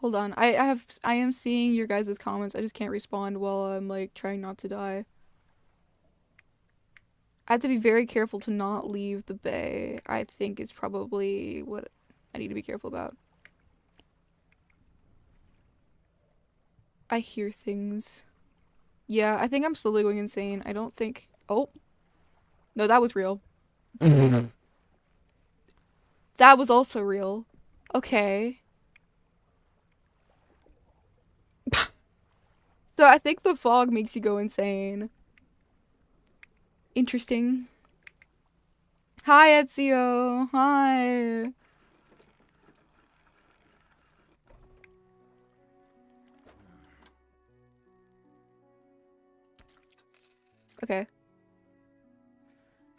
Hold on. I am seeing your guys' comments. I just can't respond while I'm like trying not to die. I have to be very careful to not leave the bay. I think is probably what I need to be careful about. I hear things. Yeah, I think I'm slowly going insane. I don't think... Oh. No, that was real. That was also real. Okay. So I think the fog makes you go insane. Interesting. Hi, Ezio. Hi. Okay.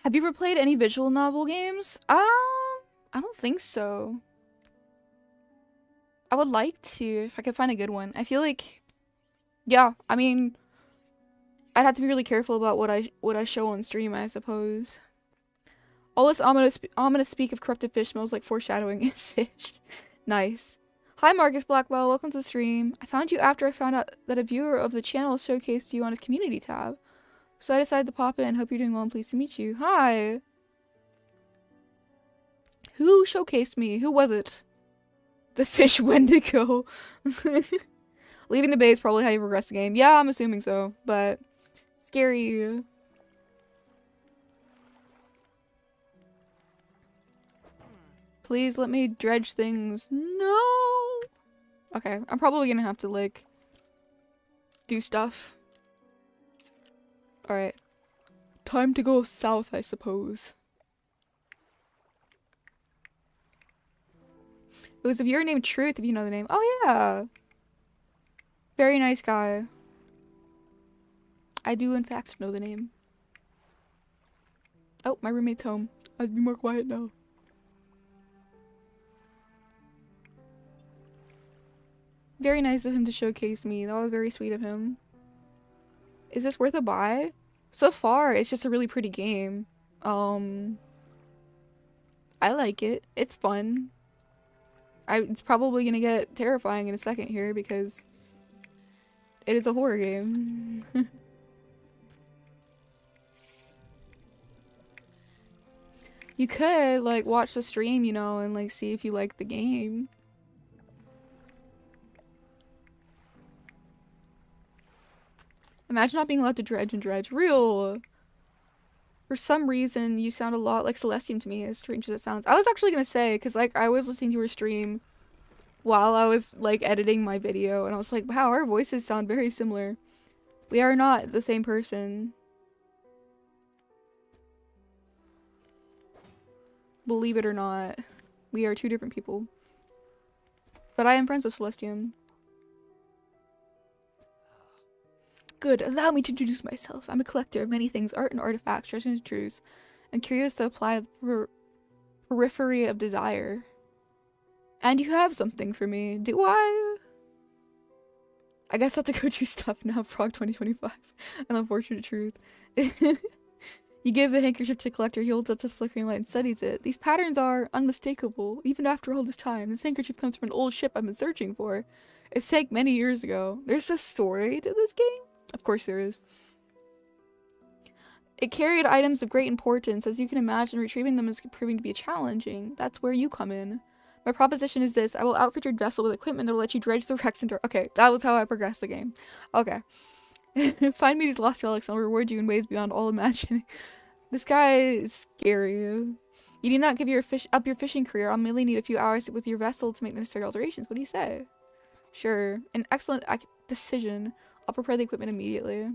Have you ever played any visual novel games? I don't think so. I would like to if I could find a good one. I feel like, yeah, I mean, I'd have to be really careful about what I show on stream, I suppose. All this ominous speak of corrupted fish smells like foreshadowing is fish. Nice. Hi, Marcus Blackwell. Welcome to the stream. I found you after I found out that a viewer of the channel showcased you on his community tab. So I decided to pop in. Hope you're doing well and pleased to meet you. Hi. Who showcased me? Who was it? The fish Wendigo. Leaving the bay is probably how you progress the game. Yeah, I'm assuming so, but scary. Please let me dredge things. No. Okay, I'm probably gonna have to, like, do stuff. Alright. Time to go south, I suppose. It was a viewer named Truth, if you know the name. Oh, yeah. Very nice guy. I do, in fact, know the name. Oh, my roommate's home. I'd be more quiet now. Very nice of him to showcase me. That was very sweet of him. Is this worth a buy? So far, it's just a really pretty game. I like it. It's fun. It's probably gonna get terrifying in a second here because it is a horror game. You could, like, watch the stream, you know, and, like, see if you like the game. Imagine not being allowed to dredge and dredge. Real. For some reason, you sound a lot like Celestium to me, as strange as it sounds. I was actually gonna say, because, like, I was listening to her stream while I was, like, editing my video, and I was like, wow, our voices sound very similar. We are not the same person. Believe it or not. We are two different people. But I am friends with Celestium. Good, allow me to introduce myself. I'm a collector of many things, art and artifacts, treasures and truths, and curious to apply the periphery of desire. And you have something for me, do I? I guess I have to go do stuff now, Frog 2025. An unfortunate truth. You give the handkerchief to the collector, he holds up to the flickering light and studies it. These patterns are unmistakable, even after all this time. This handkerchief comes from an old ship I've been searching for. It sank many years ago. There's a story to this game? Of course there is. It carried items of great importance. As you can imagine, retrieving them is proving to be challenging. That's where you come in. My proposition is this. I will outfit your vessel with equipment that will let you dredge the wrecks and okay, that was how I progressed the game. Okay. Find me these lost relics and I'll reward you in ways beyond all imagining. This guy is scary. You need not give up your fishing career. I'll merely need a few hours with your vessel to make the necessary alterations. What do you say? Sure. An excellent decision. I'll prepare the equipment immediately.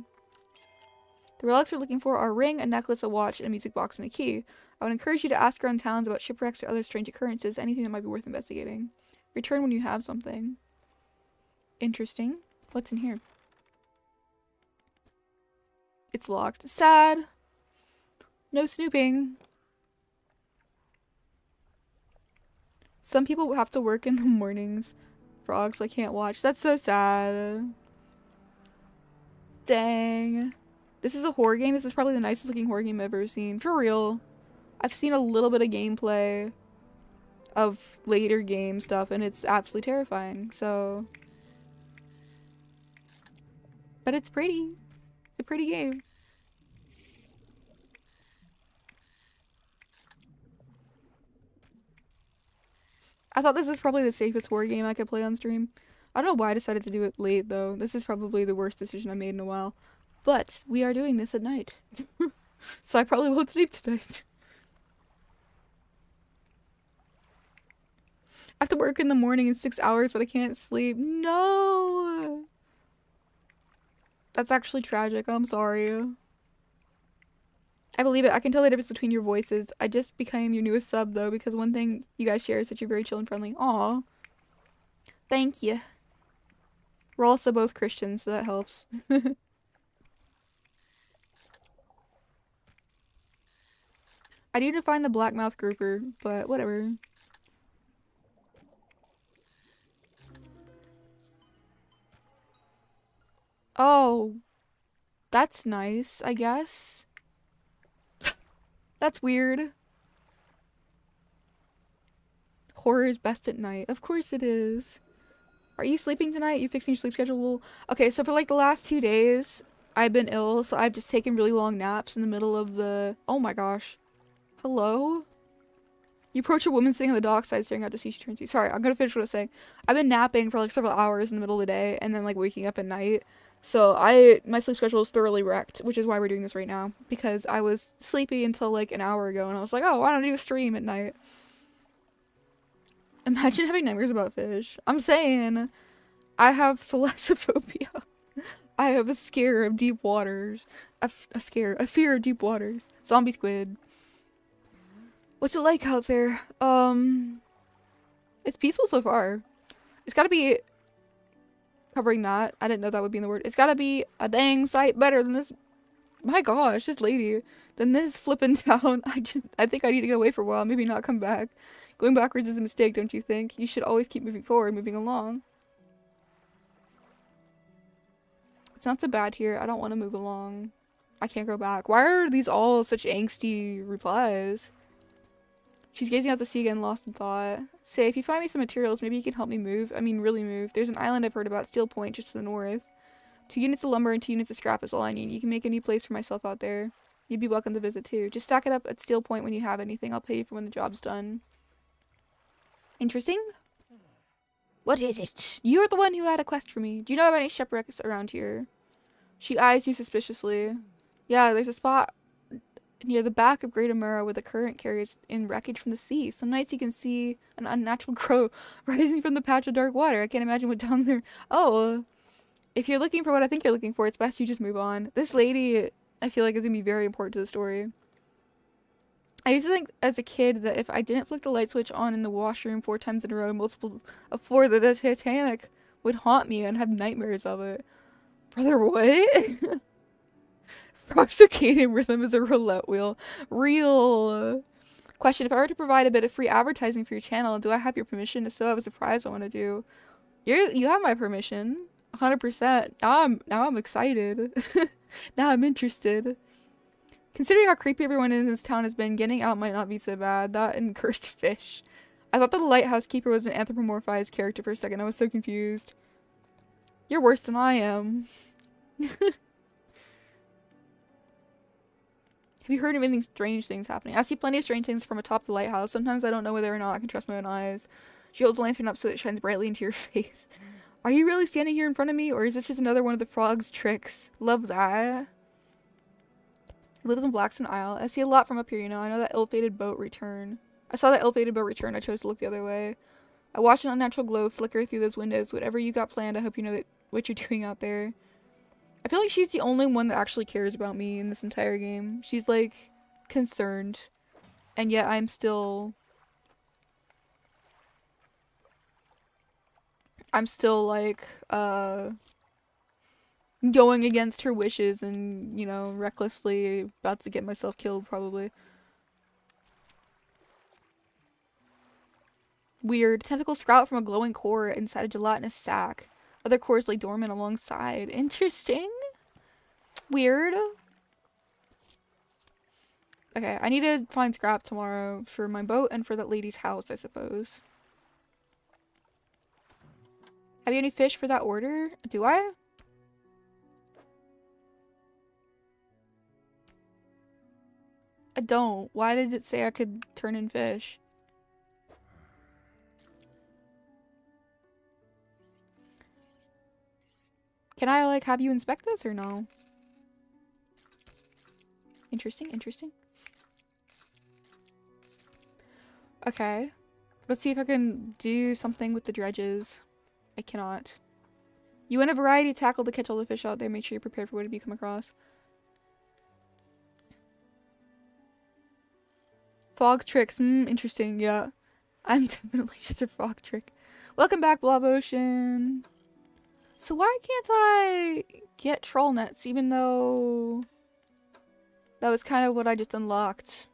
The relics we're looking for are a ring, a necklace, a watch, and a music box and a key. I would encourage you to ask around towns about shipwrecks or other strange occurrences, anything that might be worth investigating. Return when you have something. Interesting. What's in here? It's locked. Sad. No snooping. Some people have to work in the mornings. Frogs, I can't watch. That's so sad. Dang. This is a horror game. This is probably the nicest looking horror game I've ever seen. For real. I've seen a little bit of gameplay of later game stuff and it's absolutely terrifying. So. But it's pretty. It's a pretty game. I thought this is probably the safest horror game I could play on stream. I don't know why I decided to do it late though. This is probably the worst decision I made in a while. But we are doing this at night. So I probably won't sleep tonight. I have to work in the morning in 6 hours, but I can't sleep. No! That's actually tragic. I'm sorry. I believe it. I can tell the difference between your voices. I just became your newest sub, though, because one thing you guys share is that you're very chill and friendly. Aw. Thank you. We're also both Christians, so that helps. I need to find the blackmouth grouper, but whatever. Oh. That's nice, I guess. That's weird. Horror is best at night. Of course it is. Are you sleeping tonight? You fixing your sleep schedule? Okay, so for like the last 2 days, I've been ill, so I've just taken really long naps in the middle of the... Oh my gosh. Hello? You approach a woman sitting on the dockside staring out to sea. She turns to you. Sorry, I'm gonna finish what I was saying. I've been napping for like several hours in the middle of the day and then like waking up at night. So my sleep schedule is thoroughly wrecked, which is why we're doing this right now. Because I was sleepy until like an hour ago and I was like, oh, why don't I do a stream at night? Imagine having nightmares about fish. I'm saying, I have thalassophobia. I have a scare of deep waters. A fear of deep waters. Zombie squid. What's it like out there? It's peaceful so far. It's gotta be covering that. I didn't know that would be in the word. It's gotta be a dang sight better than this. My gosh, this lady. Than this flipping town. I think I need to get away for a while. Maybe not come back. Going backwards is a mistake, don't you think? You should always keep moving forward, moving along. It's not so bad here. I don't want to move along. I can't go back. Why are these all such angsty replies? She's gazing out to sea again, lost in thought. Say, if you find me some materials, maybe you can help me move. I mean, really move. There's an island I've heard about, Steel Point, just to the north. 2 units of lumber and 2 units of scrap is all I need. You can make a new place for myself out there. You'd be welcome to visit too. Just stack it up at Steel Point when you have anything. I'll pay you for when the job's done. Interesting? What is it? You're the one who had a quest for me. Do you know of any shipwrecks around here? She eyes you suspiciously. Yeah, there's a spot near the back of Great Amura where the current carries in wreckage from the sea. Some nights you can see an unnatural crow rising from the patch of dark water. I can't imagine what down there. Oh, if you're looking for what I think you're looking for, it's best you just move on. This lady, I feel like, is going to be very important to the story. I used to think as a kid that if I didn't flick the light switch on in the washroom 4 times in a row, multiple of 4, that the Titanic would haunt me and have nightmares of it. Brother, what? Frog circadian rhythm is a roulette wheel. Real. Question, if I were to provide a bit of free advertising for your channel, do I have your permission? If so, I have a surprise I want to do. You have my permission. 100%. Now I'm excited. Now I'm interested. Considering how creepy everyone in this town has been, getting out might not be so bad. That and cursed fish. I thought the lighthouse keeper was an anthropomorphized character for a second. I was so confused. You're worse than I am. Have you heard of any strange things happening? I see plenty of strange things from atop the lighthouse. Sometimes I don't know whether or not I can trust my own eyes. She holds the lantern up so it shines brightly into your face. Are you really standing here in front of me, or is this just another one of the frog's tricks? Love that. Lives in Blackstone Isle. I see a lot from up here, you know. I know that ill-fated boat return. I saw that ill-fated boat return. I chose to look the other way. I watched an unnatural glow flicker through those windows. Whatever you got planned, I hope you know that what you're doing out there. I feel like she's the only one that actually cares about me in this entire game. She's, like, concerned. And yet I'm still, like, going against her wishes and, you know, recklessly about to get myself killed, probably. Weird. Tentacles sprout from a glowing core inside a gelatinous sac. Other cores lay dormant alongside. Interesting. Weird. Okay, I need to find scrap tomorrow for my boat and for that lady's house, I suppose. Have you any fish for that order? Do I? I don't. Why did it say I could turn in fish? Can I, like, have you inspect this or no? Interesting, interesting. Okay. Let's see if I can do something with the dredges. I cannot. You want a variety of tackle to catch all the fish out there. Make sure you're prepared for whatever you come across. Fog tricks. Interesting, yeah. I'm definitely just a frog trick. Welcome back, Blob Ocean. So why can't I get troll nets even though that was kind of what I just unlocked?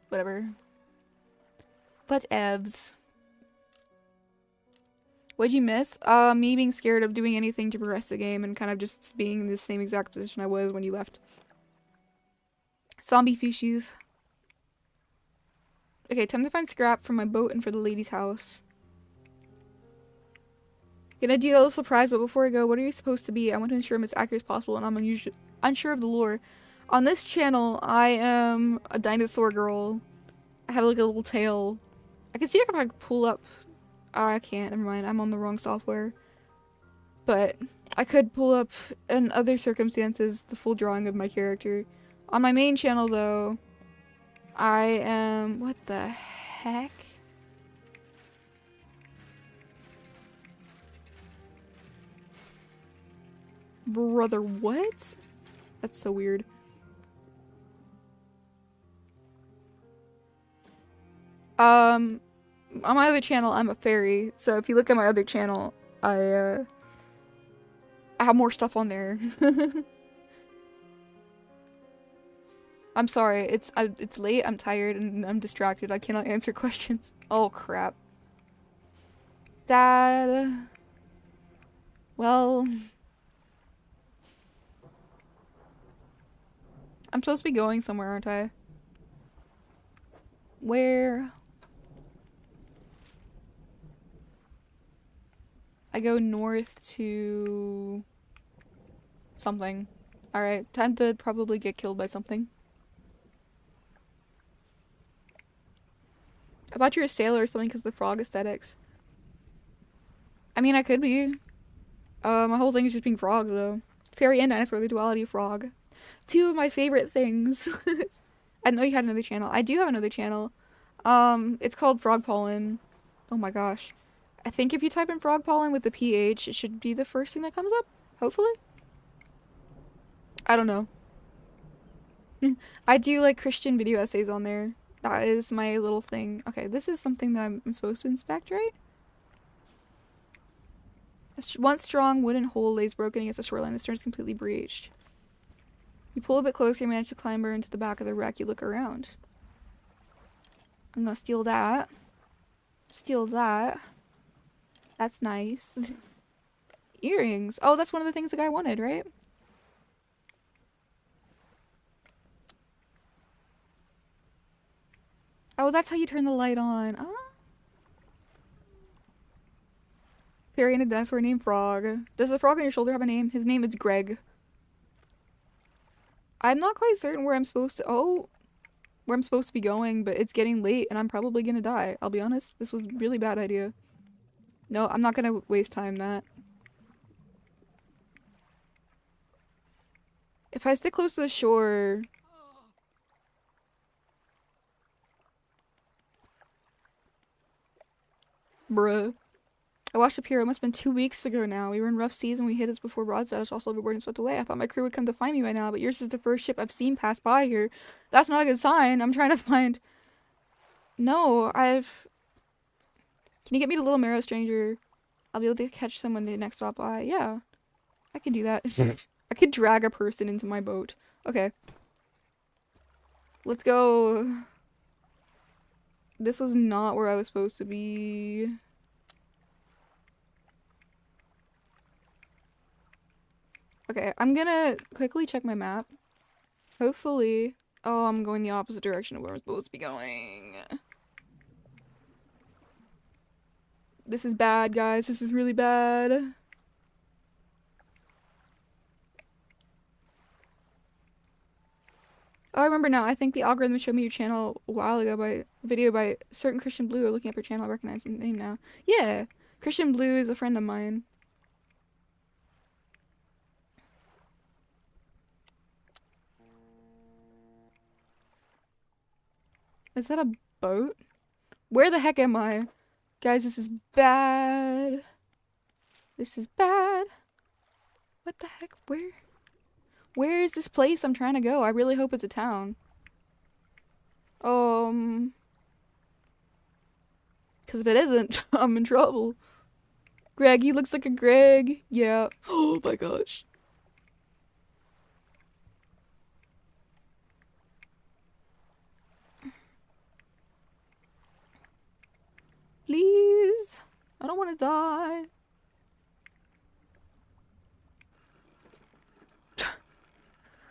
Whatever. But Evs. What'd you miss? Me being scared of doing anything to progress the game and kind of just being in the same exact position I was when you left. Zombie fishies. Okay, time to find scrap for my boat and for the lady's house. Gonna do a little surprise, but before I go, what are you supposed to be? I want to ensure I'm as accurate as possible, and I'm unsure of the lore. On this channel, I am a dinosaur girl. I have like a little tail. I can see if I can pull up. I can't, never mind, I'm on the wrong software. But I could pull up, in other circumstances, the full drawing of my character. On my main channel, though, I am... What the heck? Brother, what? That's so weird. On my other channel, I'm a fairy. So if you look at my other channel, I have more stuff on there. I'm sorry. It's late. I'm tired and I'm distracted. I cannot answer questions. Oh crap. Sad. Well, I'm supposed to be going somewhere, aren't I? Where? I go north to something. Alright, time to probably get killed by something. I thought you were a sailor or something because of the frog aesthetics. I mean, I could be. My whole thing is just being frogs, though. Fairy and dinosaur, the duality of frog. Two of my favorite things. I know you had another channel. I do have another channel. It's called Frog Pollen. Oh my gosh. I think if you type in frog pollen with the PH, it should be the first thing that comes up. Hopefully. I don't know. I do like Christian video essays on there. That is my little thing. Okay, this is something that I'm supposed to inspect, right? A once strong wooden hole lays broken against the shoreline. The stern is completely breached. You pull a bit closer, you manage to climber into the back of the wreck. You look around. I'm gonna steal that. Steal that. That's nice. Earrings. Oh, that's one of the things the guy wanted, right? Oh, that's how you turn the light on. Oh. Fairy and a dinosaur named Frog. Does the frog on your shoulder have a name? His name is Greg. I'm not quite certain where I'm supposed to... Oh, where I'm supposed to be going, but it's getting late and I'm probably gonna die. I'll be honest, this was a really bad idea. No, I'm not gonna waste time that. If I stick close to the shore... Bruh. I washed up here, it must have been 2 weeks ago now. We were in rough seas and we hit us before broadside was also overboard and swept away. I thought my crew would come to find me by now, but yours is the first ship I've seen pass by here. That's not a good sign. I'm trying to find... No, I've... Can you get me to Little Marrow, stranger? I'll be able to catch someone the next stop by. Yeah, I can do that. I could drag a person into my boat. Okay. Let's go. This was not where I was supposed to be. Okay, I'm gonna quickly check my map. Hopefully... Oh, I'm going the opposite direction of where I'm supposed to be going. This is bad, guys. This is really bad. Oh, I remember now. I think the algorithm showed me your channel a while ago by video by certain Christian Blue. Looking up your channel, I recognize the name now. Yeah, Christian Blue is a friend of mine. Is that a boat? Where the heck am I? Guys, this is bad. This is bad. What the heck? Where is this place I'm trying to go? I really hope it's a town. Because if it isn't, I'm in trouble. Greg, he looks like a Greg. Yeah. Oh my gosh. Please. I don't want to die.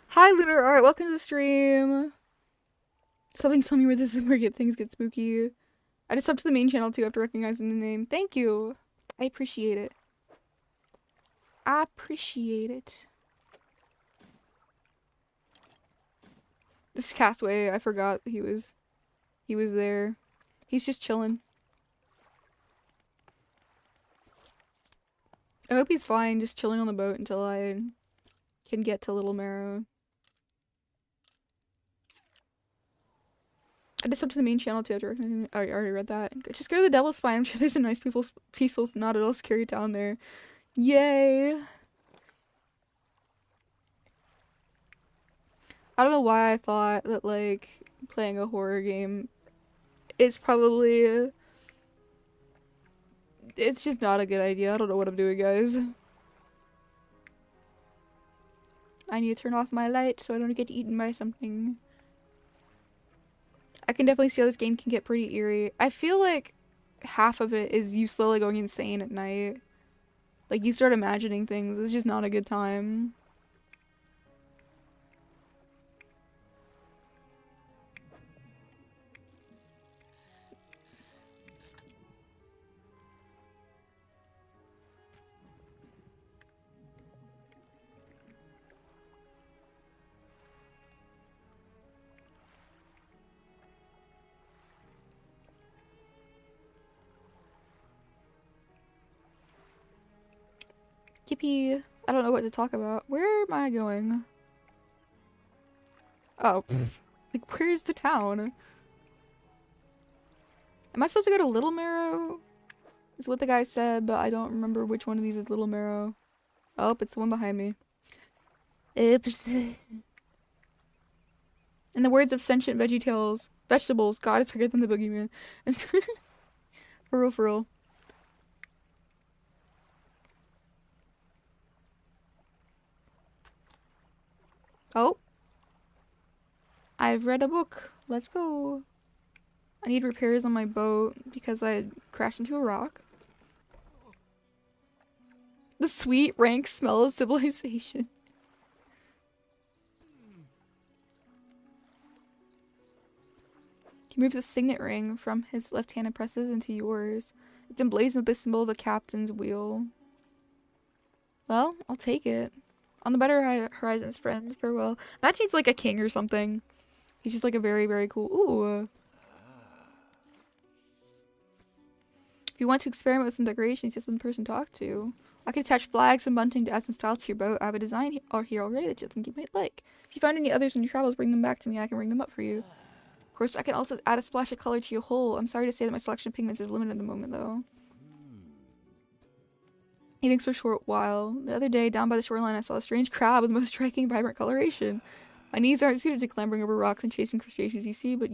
Hi, Lunar Art. Welcome to the stream. Something's telling me where this is where things get spooky. I just subbed to the main channel too after recognizing the name. Thank you. I appreciate it. I appreciate it. This is Castaway. I forgot he was there. He's just chilling. I hope he's fine, just chilling on the boat until I can get to Little Marrow. I just up to the main channel too after recognizing. I already read that. Just go to the Devil's Spine. I'm sure there's a nice, peaceful, not at all scary town there. Yay! I don't know why I thought that, like, playing a horror game, it's probably... It's just not a good idea. I don't know what I'm doing, guys. I need to turn off my light so I don't get eaten by something. I can definitely see how this game can get pretty eerie. I feel like half of it is you slowly going insane at night. Like, you start imagining things. It's just not a good time. Yippee. I don't know what to talk about. Where am I going? Oh. Like, where's the town? Am I supposed to go to Little Marrow? Is what the guy said, but I don't remember which one of these is Little Marrow. Oh, it's the one behind me. Oops. In the words of sentient vegetables, God is bigger than the boogeyman. For real, for real. Oh. I've read a book. Let's go. I need repairs on my boat because I crashed into a rock. The sweet, rank smell of civilization. He moves a signet ring from his left hand and presses into yours. It's emblazoned with the symbol of a captain's wheel. Well, I'll take it. On the Better Horizons, friends. Farewell. Imagine he's like a king or something. He's just like a very, very cool... Ooh. If you want to experiment with some decorations, just one person to talk to. I can attach flags and bunting to add some style to your boat. I have a design here already that you think you might like. If you find any others in your travels, bring them back to me. I can ring them up for you. Of course, I can also add a splash of color to your hull. I'm sorry to say that my selection of pigments is limited at the moment, though. He thinks for a short while. The other day, down by the shoreline, I saw a strange crab with the most striking, vibrant coloration. My knees aren't suited to clambering over rocks and chasing crustaceans, you see, but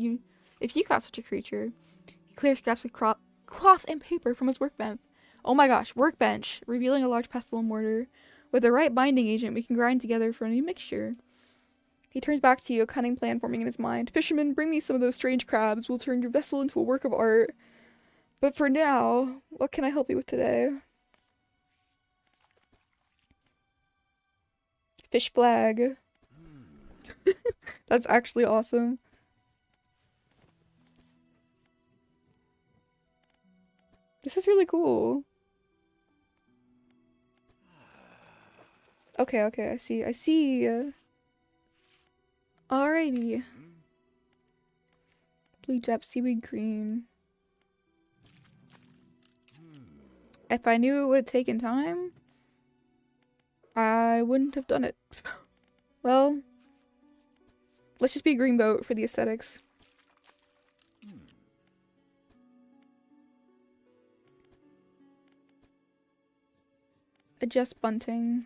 if you caught such a creature... He clears scraps of cloth and paper from his workbench. Oh my gosh, workbench! Revealing a large pestle and mortar. With the right binding agent, we can grind together for a new mixture. He turns back to you, a cunning plan forming in his mind. Fisherman, bring me some of those strange crabs. We'll turn your vessel into a work of art. But for now, what can I help you with today? Fish flag. That's actually awesome. This is really cool. Okay, I see. Alrighty. Blue depth, seaweed green. If I knew it would have taken time, I wouldn't have done it. Well, let's just be a green boat for the aesthetics. Adjust bunting.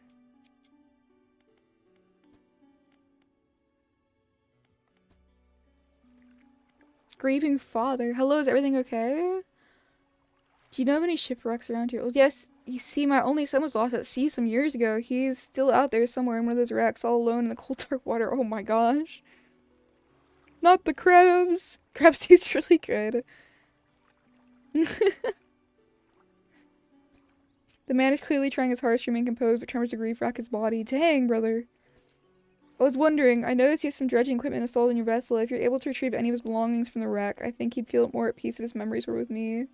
Grieving father. Hello, is everything okay? Do you know of any shipwrecks around here? Well, yes, you see, my only son was lost at sea some years ago. He's still out there somewhere in one of those wrecks, all alone in the cold, dark water. Oh my gosh. Not the crabs. Crab tastes really good. The man is clearly trying his hardest to remain composed, but tremors of grief rack his body. Dang, brother. I was wondering, I noticed you have some dredging equipment installed in your vessel. If you're able to retrieve any of his belongings from the wreck, I think he'd feel more at peace if his memories were with me.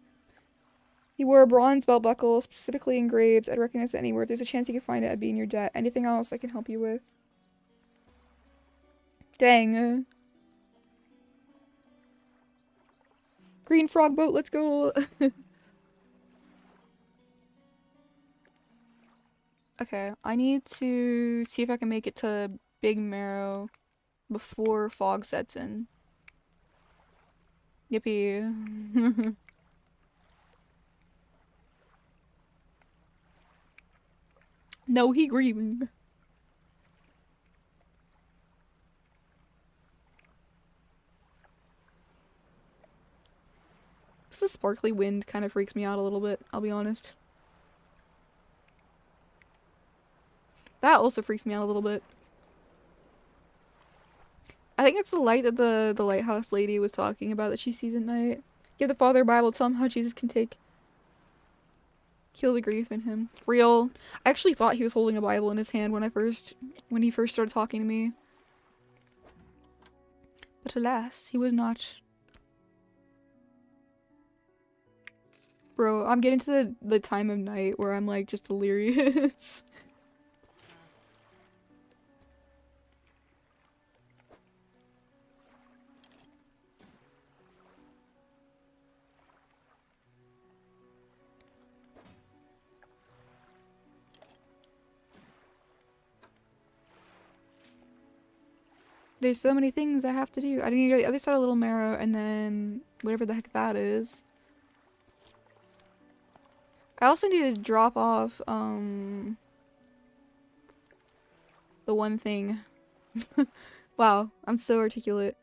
He wore a bronze belt buckle, specifically engraved. I'd recognize it anywhere. If there's a chance you can find it, I'd be in your debt. Anything else I can help you with? Dang. Green frog boat, let's go! Okay, I need to see if I can make it to Big Marrow before fog sets in. Yippee. No, he grieving. The sparkly wind kind of freaks me out a little bit, I'll be honest. That also freaks me out a little bit. I think it's the light that the lighthouse lady was talking about that she sees at night. Give the father a Bible, tell him how Jesus can heal the grief in him. Real. I actually thought he was holding a Bible in his hand when he first started talking to me. But alas, he was not. Bro, I'm getting to the time of night where I'm like just delirious. There's so many things I have to do. I need to go to the other side of Little Marrow and then whatever the heck that is. I also need to drop off, the one thing. Wow, I'm so articulate.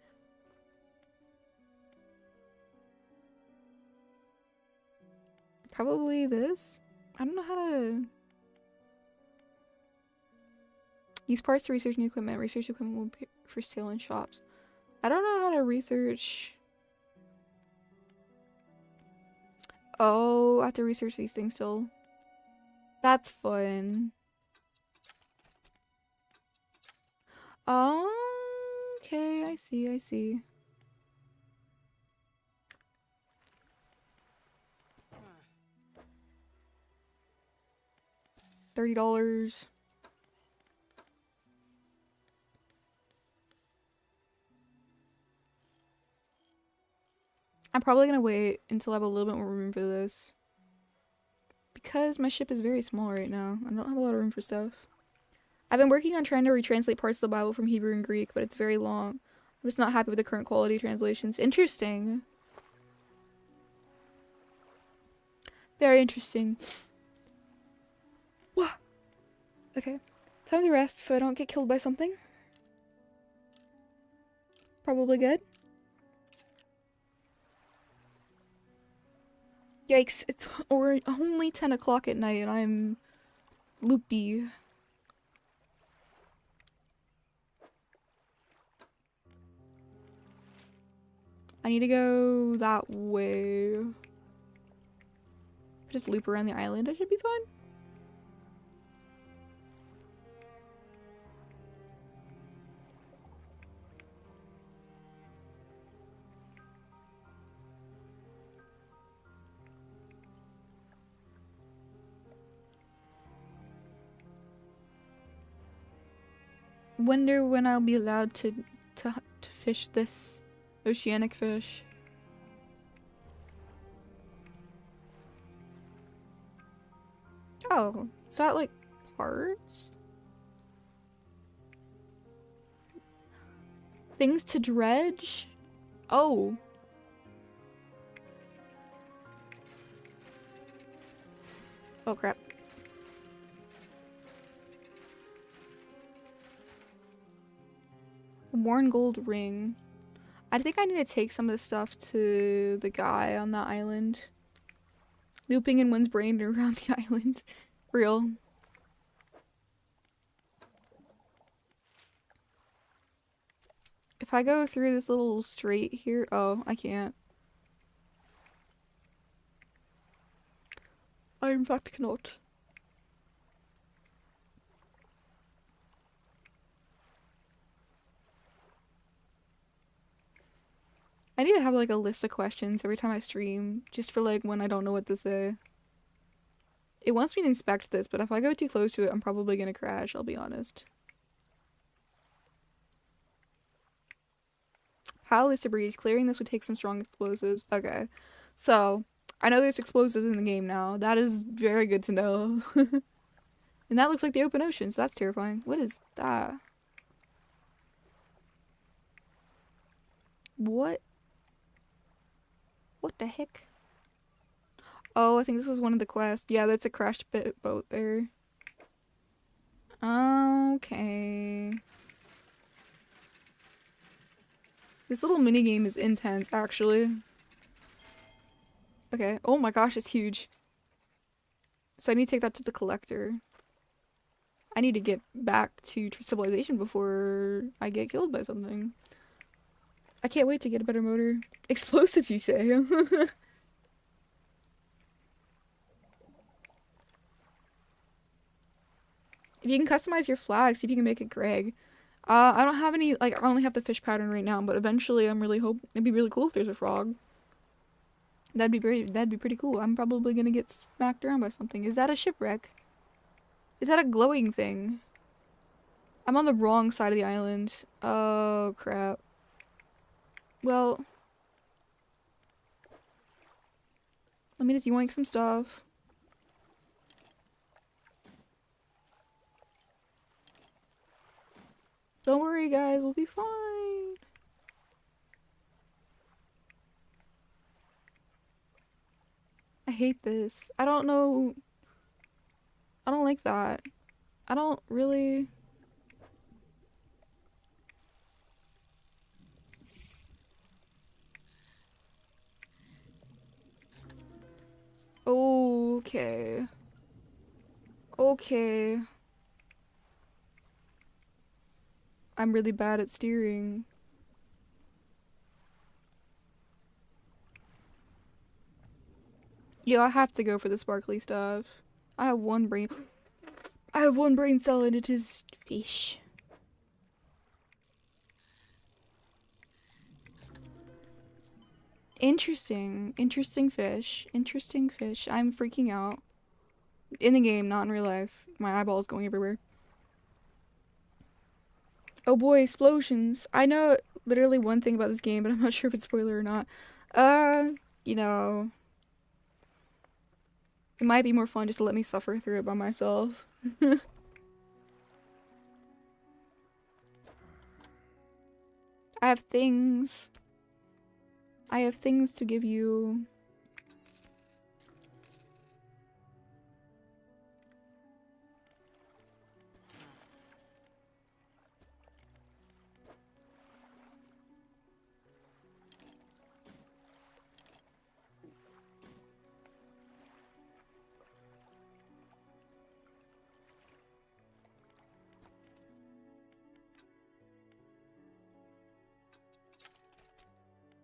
Probably this? I don't know how to... Use parts to research new equipment. Research equipment will be for sale in shops. I don't know how to research... Oh, I have to research these things still. That's fun. Oh, okay, I see, I see. $30. I'm probably gonna wait until I have a little bit more room for this. Because my ship is very small right now. I don't have a lot of room for stuff. I've been working on trying to retranslate parts of the Bible from Hebrew and Greek, but it's very long. I'm just not happy with the current quality translations. Interesting. Very interesting. Whoa. Okay. Time to rest so I don't get killed by something. Probably good. Yikes, it's only 10 o'clock at night and I'm loopy. I need to go that way. Just loop around the island, I should be fine. Wonder when I'll be allowed to fish this oceanic fish. Oh, is that like parts? Things to dredge? Oh. Oh crap. Worn gold ring. I think I need to take some of the stuff to the guy on that island. Looping in one's brain around the island. Real. If I go through this little strait here... Oh, I can't. I in fact cannot. I need to have like a list of questions every time I stream, just for like when I don't know what to say. It wants me to inspect this, but if I go too close to it, I'm probably gonna crash, I'll be honest. Pile is debris. Clearing this would take some strong explosives. Okay. So, I know there's explosives in the game now. That is very good to know. And that looks like the open ocean, so that's terrifying. What is that? What? What the heck? Oh, I think this is one of the quests. Yeah, that's a crashed boat there. Okay. This little minigame is intense, actually. Okay. Oh my gosh, it's huge. So I need to take that to the collector. I need to get back to civilization before I get killed by something. I can't wait to get a better motor. Explosives, you say? If you can customize your flag, see if you can make it Greg. I don't have any, like, I only have the fish pattern right now, but eventually I'm really it'd be really cool if there's a frog. That'd be pretty cool. I'm probably gonna get smacked around by something. Is that a shipwreck? Is that a glowing thing? I'm on the wrong side of the island. Oh, crap. Well, let me just yoink some stuff. Don't worry, guys. We'll be fine. I hate this. I don't know. I don't like that. I don't really. Okay. Okay. I'm really bad at steering. Yeah, I have to go for the sparkly stuff. I have one brain. I have one brain cell and it is fish. Interesting. Interesting fish. Interesting fish. I'm freaking out. In the game, not in real life. My eyeball is going everywhere. Oh boy, explosions. I know literally one thing about this game, but I'm not sure if it's spoiler or not. Uh, you know, it might be more fun just to let me suffer through it by myself. I have things. I have things to give you.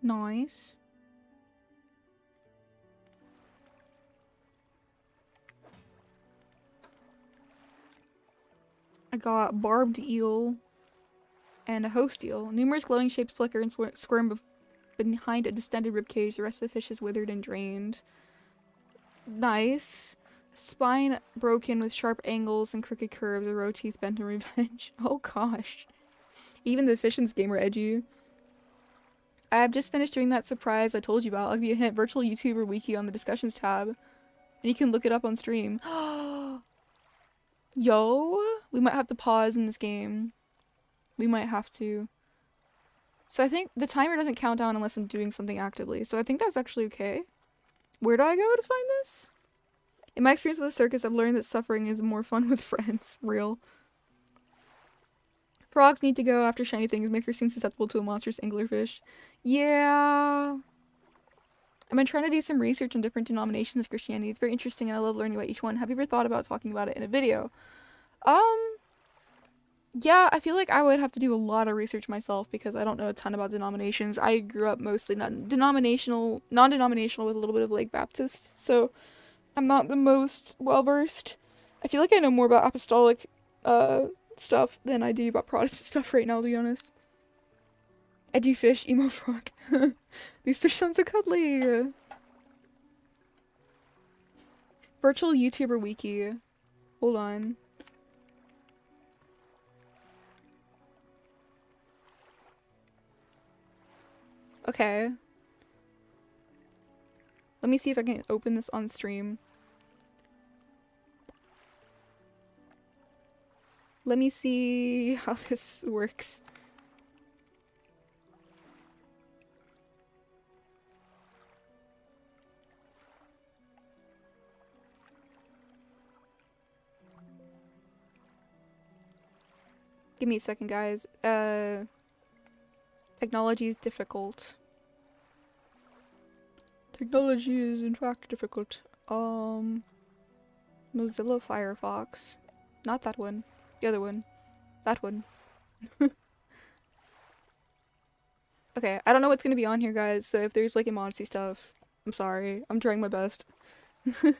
Nice. I got barbed eel and a host eel. Numerous glowing shapes flicker and squirm behind a distended ribcage. The rest of the fish is withered and drained. Nice. Spine broken with sharp angles and crooked curves. A row of teeth bent in revenge. Oh gosh. Even the fish in this game are edgy. I have just finished doing that surprise I told you about. I'll give you a hint. Virtual YouTuber Wiki on the discussions tab. And you can look it up on stream. Yo, we might have to pause in this game. We might have to. So I think the timer doesn't count down unless I'm doing something actively. So I think that's actually okay. Where do I go to find this? In my experience with the circus, I've learned that suffering is more fun with friends. Real. Frogs need to go after shiny things. Make her seem susceptible to a monstrous anglerfish. Yeah. I've been trying to do some research on different denominations of Christianity. It's very interesting and I love learning about each one. Have you ever thought about talking about it in a video? Yeah, I feel like I would have to do a lot of research myself because I don't know a ton about denominations. I grew up mostly non-denominational with a little bit of like Baptist, so I'm not the most well-versed. I feel like I know more about apostolic stuff than I do about Protestant stuff right now, to be honest. I do fish, emo frog. These fish sound so cuddly. Virtual YouTuber Wiki. Hold on. Okay. Let me see if I can open this on stream. Let me see how this works. Give me a second, guys. Technology is difficult. Technology is in fact difficult. Mozilla Firefox. Not that one. The other one. That one. Okay, I don't know what's gonna be on here, guys, so if there's like immodesty stuff, I'm sorry. I'm trying my best. I'm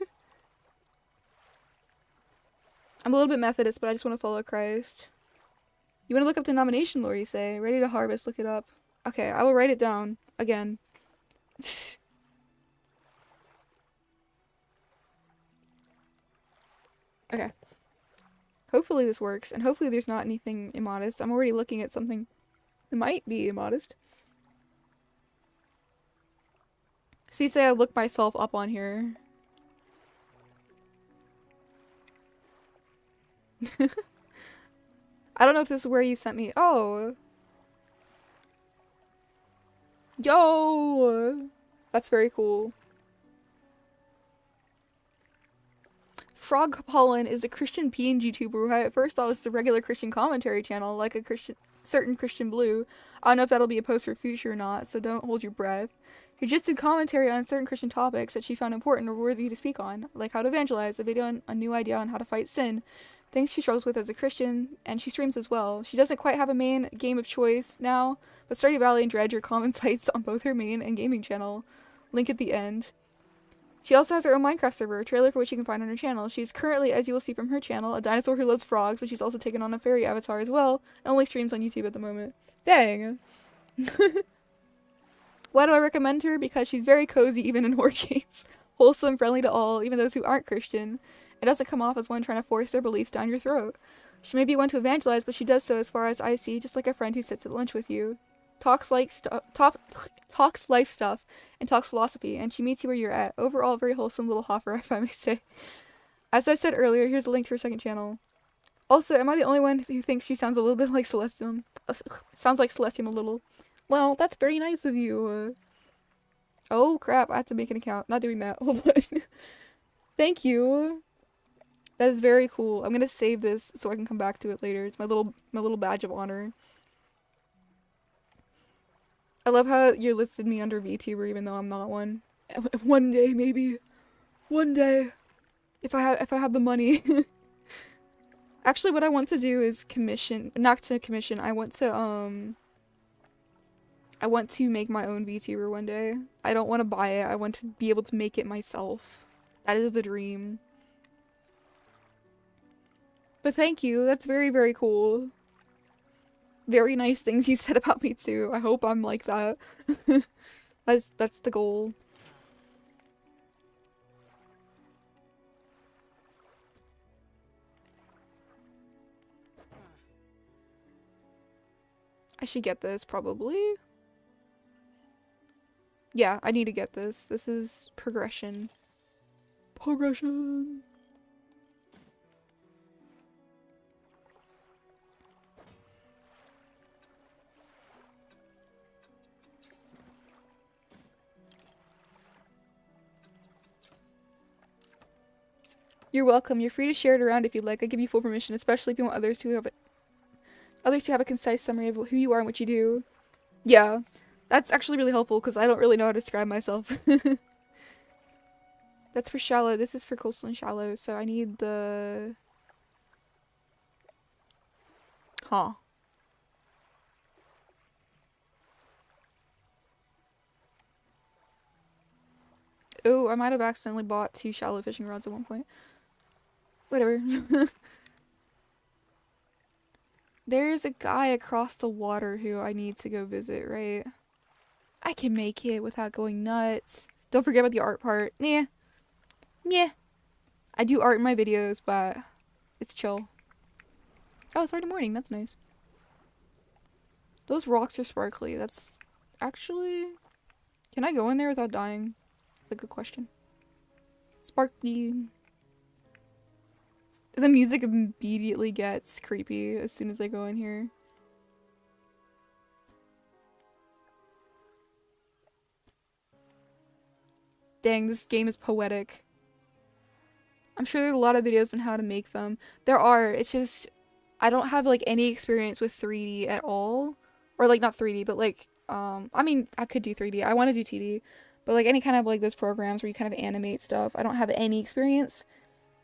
a little bit Methodist, but I just want to follow Christ. You want to look up denomination lore, you say? Ready to harvest, look it up. Okay, I will write it down. Again. Okay. Hopefully this works, and hopefully there's not anything immodest. I'm already looking at something that might be immodest. See, say I look myself up on here. I don't know if this is where you sent me. Oh. Yo! That's very cool. Frog Pollen is a Christian bean YouTuber who I at first thought was the regular Christian commentary channel, like a certain Christian Blue. I don't know if that'll be a post for future or not, so don't hold your breath. Who just did commentary on certain Christian topics that she found important or worthy to speak on, like how to evangelize, a video on a new idea on how to fight sin, things she struggles with as a Christian, and she streams as well. She doesn't quite have a main game of choice now, but Stardew Valley and Dredge are common sites on both her main and gaming channel. Link at the end. She also has her own Minecraft server, a trailer for which you can find on her channel. She's currently, as you will see from her channel, a dinosaur who loves frogs, but she's also taken on a fairy avatar as well, and only streams on YouTube at the moment. Dang! Why do I recommend her? Because she's very cozy even in horror games. Wholesome, friendly to all, even those who aren't Christian. It doesn't come off as one trying to force their beliefs down your throat. She may be one to evangelize, but she does so as far as I see, just like a friend who sits at lunch with you. Talks life stuff, and talks philosophy, and she meets you where you're at. Overall, very wholesome little hoffer, if I may say. As I said earlier, here's a link to her second channel. Also, am I the only one who thinks she sounds a little bit like Celestium? Sounds like Celestium a little. Well, that's very nice of you. Oh crap, I have to make an account. Not doing that. Hold on. Thank you. That is very cool. I'm gonna save this so I can come back to it later. It's my little badge of honor. I love how you listed me under VTuber even though I'm not one. One day, maybe. One day. If I have the money. Actually, what I want to do is not to commission, I want to make my own VTuber one day. I don't want to buy it, I want to be able to make it myself. That is the dream. But thank you, that's very, very cool. Very nice things you said about me too. I hope I'm like that. That's the goal. I should get this probably. Yeah, I need to get this. This is progression. Progression. You're welcome. You're free to share it around if you'd like. I give you full permission, especially if you want others to have a concise summary of who you are and what you do. Yeah, that's actually really helpful because I don't really know how to describe myself. That's for shallow. This is for coastal and shallow, so I need the... Huh. Oh, I might have accidentally bought 2 shallow fishing rods at one point. Whatever. There's a guy across the water who I need to go visit, right? I can make it without going nuts. Don't forget about the art part. Nah. Meh. I do art in my videos, but it's chill. Oh, it's already morning. That's nice. Those rocks are sparkly. That's actually... Can I go in there without dying? That's a good question. Sparkly. The music immediately gets creepy as soon as I go in here. Dang, this game is poetic. I'm sure there's a lot of videos on how to make them. There are, it's just, I don't have like any experience with 3D at all. Or like not 3D, but like, I mean, I could do 3D. I want to do 2D. But like any kind of like those programs where you kind of animate stuff, I don't have any experience.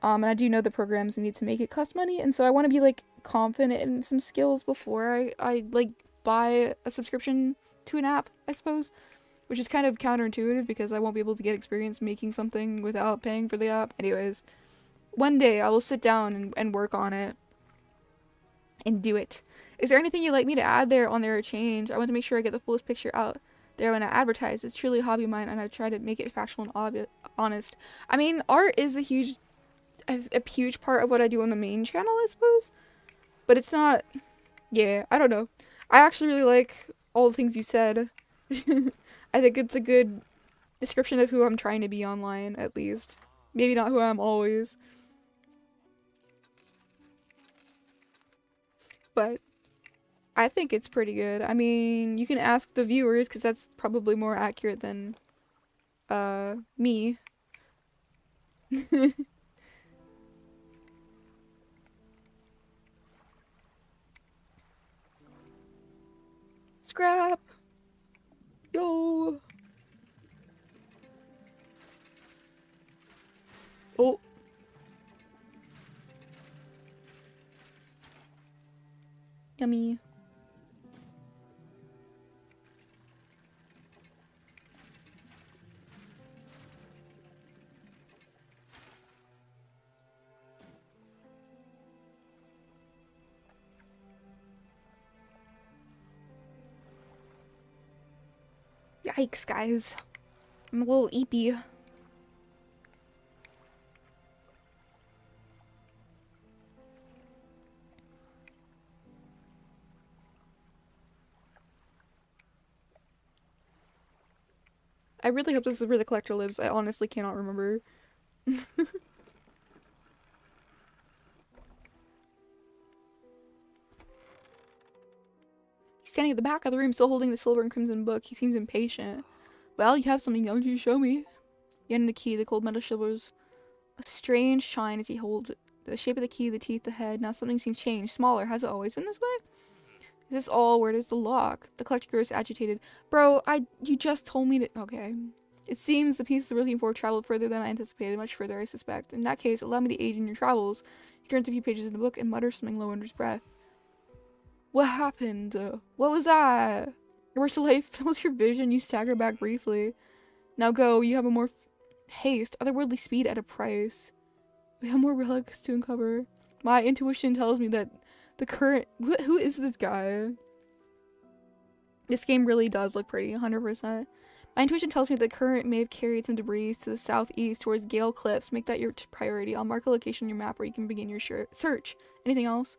And I do know the programs need to make it cost money, and so I want to be like confident in some skills before I like buy a subscription to an app, I suppose. Which is kind of counterintuitive because I won't be able to get experience making something without paying for the app. Anyways, one day I will sit down and work on it. And do it. Is there anything you'd like me to add there on there or change? I want to make sure I get the fullest picture out there when I advertise. It's truly a hobby of mine and I try to make it factual and honest. I mean, art is a huge part of what I do on the main channel, I suppose. But it's not... Yeah, I don't know. I actually really like all the things you said. I think it's a good description of who I'm trying to be online, at least. Maybe not who I am always. But I think it's pretty good. I mean, you can ask the viewers, because that's probably more accurate than, me. Scrap! Yo! Oh! Yummy. Yikes, guys. I'm a little eepy. I really hope this is where the collector lives. I honestly cannot remember. He's standing at the back of the room, still holding the silver and crimson book. He seems impatient. Well, you have something, don't you? Show me. You hand him the key. The cold metal shivers a strange shine as he holds it. The shape of the key, the teeth, the head. Now something seems changed. Smaller. Has it always been this way? Is this all? Where is the lock? The collector grows agitated. Bro, you just told me to. Okay. It seems the pieces we're looking for traveled further than I anticipated. Much further, I suspect. In that case, allow me to aid in your travels. He turns a few pages in the book and mutters something low under his breath. What happened? What was that? Where's the light fills your vision? You stagger back briefly. Now go. You have a more haste, otherworldly speed at a price. We have more relics to uncover. My intuition tells me that the current... Who is this guy? This game really does look pretty, 100%. My intuition tells me that the current may have carried some debris to the southeast towards Gale Cliffs. Make that your priority. I'll mark a location on your map where you can begin your search. Anything else?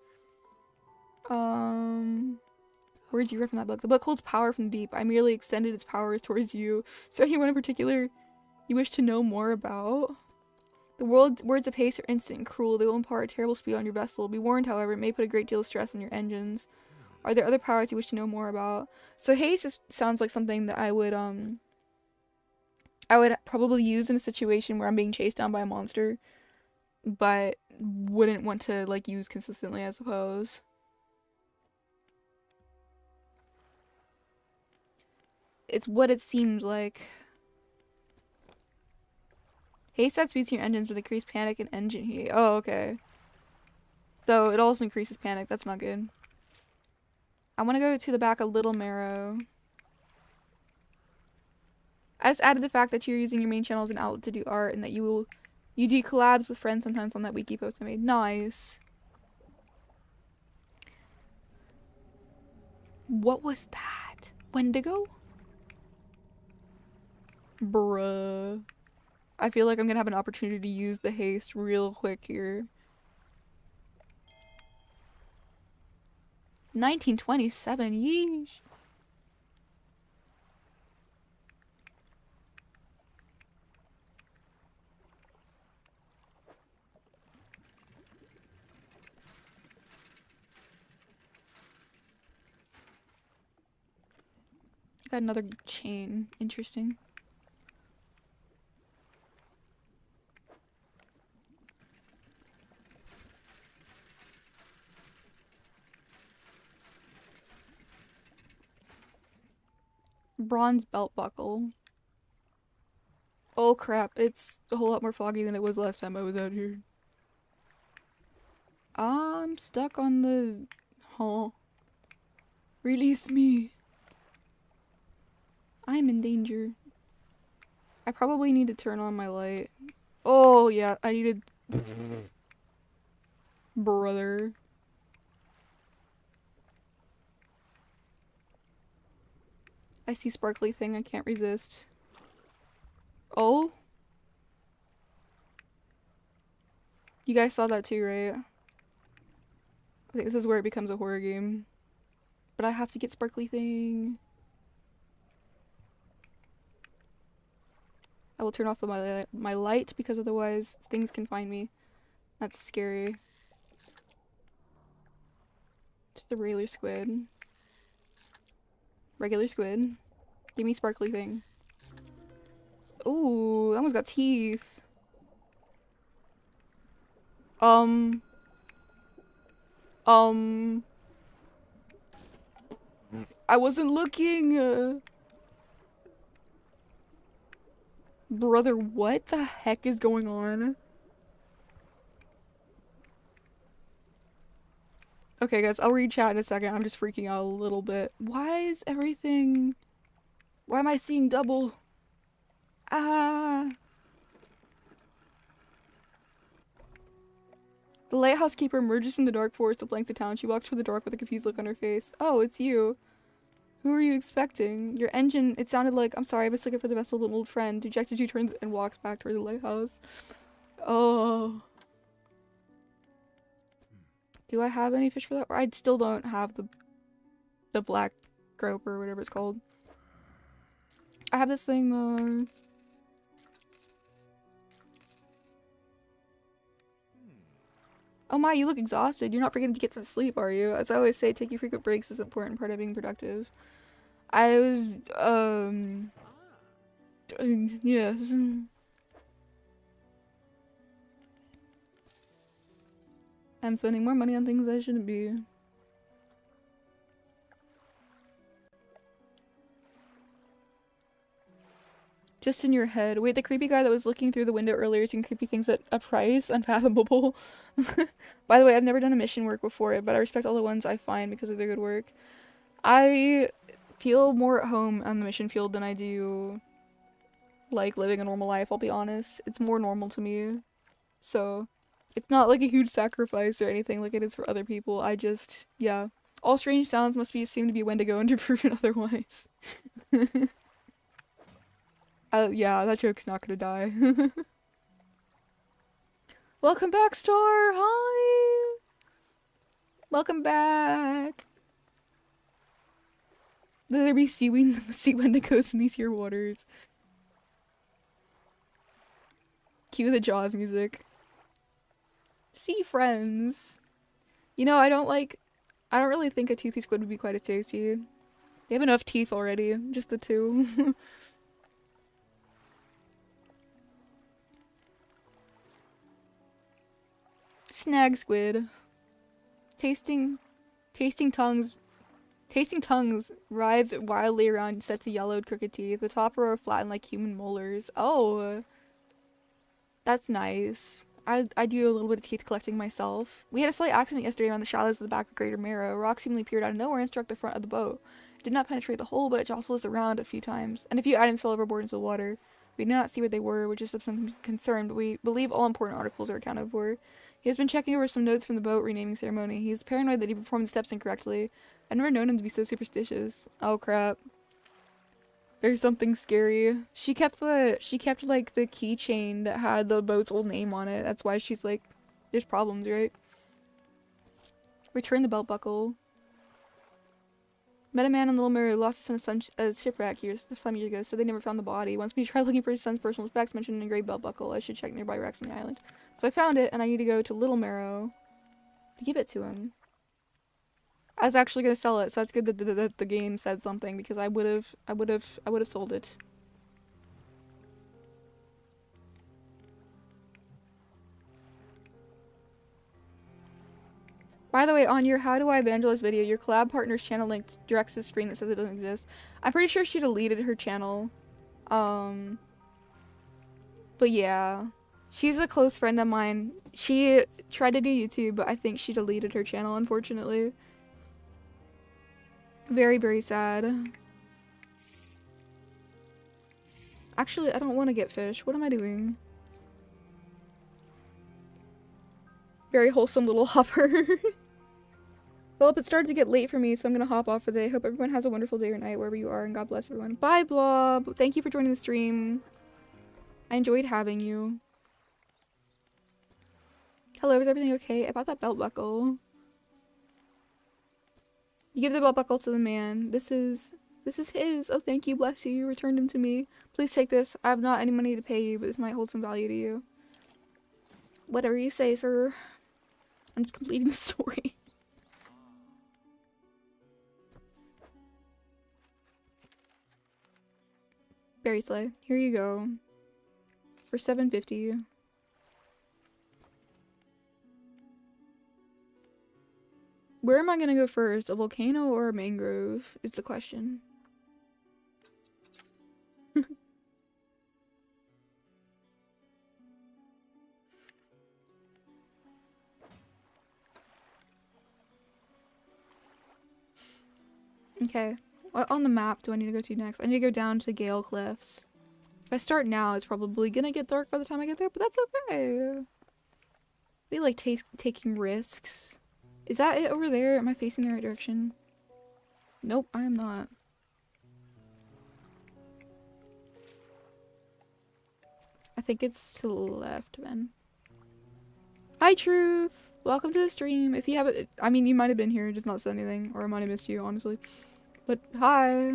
Words you read from that book. The book holds power from the deep. I merely extended its powers towards you. Is there anyone in particular you wish to know more about? The words of haste are instant and cruel. They will impart terrible speed on your vessel. Be warned, however, it may put a great deal of stress on your engines. Are there other powers you wish to know more about? So haste sounds like something that I would probably use in a situation where I'm being chased down by a monster, but wouldn't want to like use consistently, I suppose. It's what it seems like. Haste adds speed to your engines with increased panic and engine heat. Oh, okay. So it also increases panic. That's not good. I want to go to the back of Little Marrow. I just added the fact that you're using your main channel as an outlet to do art and that you do collabs with friends sometimes on that wiki post I made. Nice. What was that? Wendigo? Bruh. I feel like I'm gonna have an opportunity to use the haste real quick here. 1927, yeesh. Got another chain. Interesting. Bronze belt buckle. Oh crap, it's a whole lot more foggy than it was last time I was out here. I'm stuck on the... Huh. Release me. I'm in danger. I probably need to turn on my light. Oh yeah, I needed... Brother. I see sparkly thing, I can't resist. Oh? You guys saw that too, right? I think this is where it becomes a horror game. But I have to get sparkly thing. I will turn off my light because otherwise things can find me. That's scary. It's the regular squid. Regular squid. Give me sparkly thing. Ooh, that one's got teeth. I wasn't looking. Brother, what the heck is going on? Okay, guys, I'll read chat in a second. I'm just freaking out a little bit. Why is everything... Why am I seeing double? Ah. The lighthouse keeper emerges from the dark forest that flanks the town. She walks toward the dark with a confused look on her face. Oh, it's you. Who are you expecting? Your engine, it sounded like, I'm sorry, I mistook it for the vessel of an old friend. Dejected, she turns and walks back toward the lighthouse. Oh. Do I have any fish for that? Or I still don't have the black groper or whatever it's called. I have this thing though. Oh my, you look exhausted. You're not forgetting to get some sleep, are you? As I always say, taking frequent breaks is an important part of being productive. I was, yes. I'm spending more money on things I shouldn't be. Just in your head. Wait, the creepy guy that was looking through the window earlier seeing creepy things at a price unfathomable. By the way, I've never done a mission work before, but I respect all the ones I find because of their good work. I feel more at home on the mission field than I do, like, living a normal life, I'll be honest. It's more normal to me. So, it's not like a huge sacrifice or anything like it is for other people. I just, yeah. All strange sounds must be assumed to be Wendigo and proven otherwise. Yeah, that joke's not gonna die. Welcome back, Star! Hi! Welcome back! Will there be sea wendigos in these here waters? Cue the Jaws music. Sea friends! You know, I don't really think a toothy squid would be quite as tasty. They have enough teeth already, just the two. Snag squid. Tasting tongues writhe wildly around sets of yellowed crooked teeth. The top row are flattened like human molars. Oh, that's nice. I do a little bit of teeth collecting myself. We had a slight accident yesterday around the shallows of the back of Greater Marrow. A rock seemingly appeared out of nowhere and struck the front of the boat. It did not penetrate the hull, but it jostled us around a few times, and a few items fell overboard into the water. We did not see what they were, which is of some concern, but we believe all important articles are accounted for. He has been checking over some notes from the boat renaming ceremony. He is paranoid that he performed the steps incorrectly. I've never known him to be so superstitious. Oh crap. There's something scary. She kept like the keychain that had the boat's old name on it. That's why she's like, there's problems, right? Return the belt buckle. Met a man in Little Mirror who lost his son in a shipwreck years some years ago, so they never found the body. Wants me to try looking for his son's personal effects mentioned in a engraved belt buckle. I should check nearby wrecks on the island. So I found it, and I need to go to Little Marrow to give it to him. I was actually gonna sell it, so that's good that the game said something, because I would have sold it. By the way, on your How Do I Evangelize video, your collab partner's channel link directs the screen that says it doesn't exist. I'm pretty sure she deleted her channel. But yeah. She's a close friend of mine. She tried to do YouTube, but I think she deleted her channel, unfortunately. Very, very sad. Actually, I don't want to get fish. What am I doing? Very wholesome little hopper. Well, it started to get late for me, so I'm gonna hop off for the day. Hope everyone has a wonderful day or night wherever you are, and God bless everyone. Bye, Blob! Thank you for joining the stream. I enjoyed having you. Hello, is everything okay? I bought that belt buckle. You give the belt buckle to the man. This is his. Oh, thank you, bless you. You returned him to me. Please take this. I have not any money to pay you, but this might hold some value to you. Whatever you say, sir. I'm just completing the story. Berry Slay. Here you go. For $7.50. Where am I gonna go first? A volcano or a mangrove is the question. Okay. What on the map do I need to go to next? I need to go down to Gale Cliffs. If I start now, it's probably gonna get dark by the time I get there, but that's okay. We like taking risks. Is that it over there? Am I facing the right direction? Nope, I am not. I think it's to the left then. Hi, Truth! Welcome to the stream. If you haven't, I mean, you might have been here, just not said anything, or I might have missed you, honestly. But hi!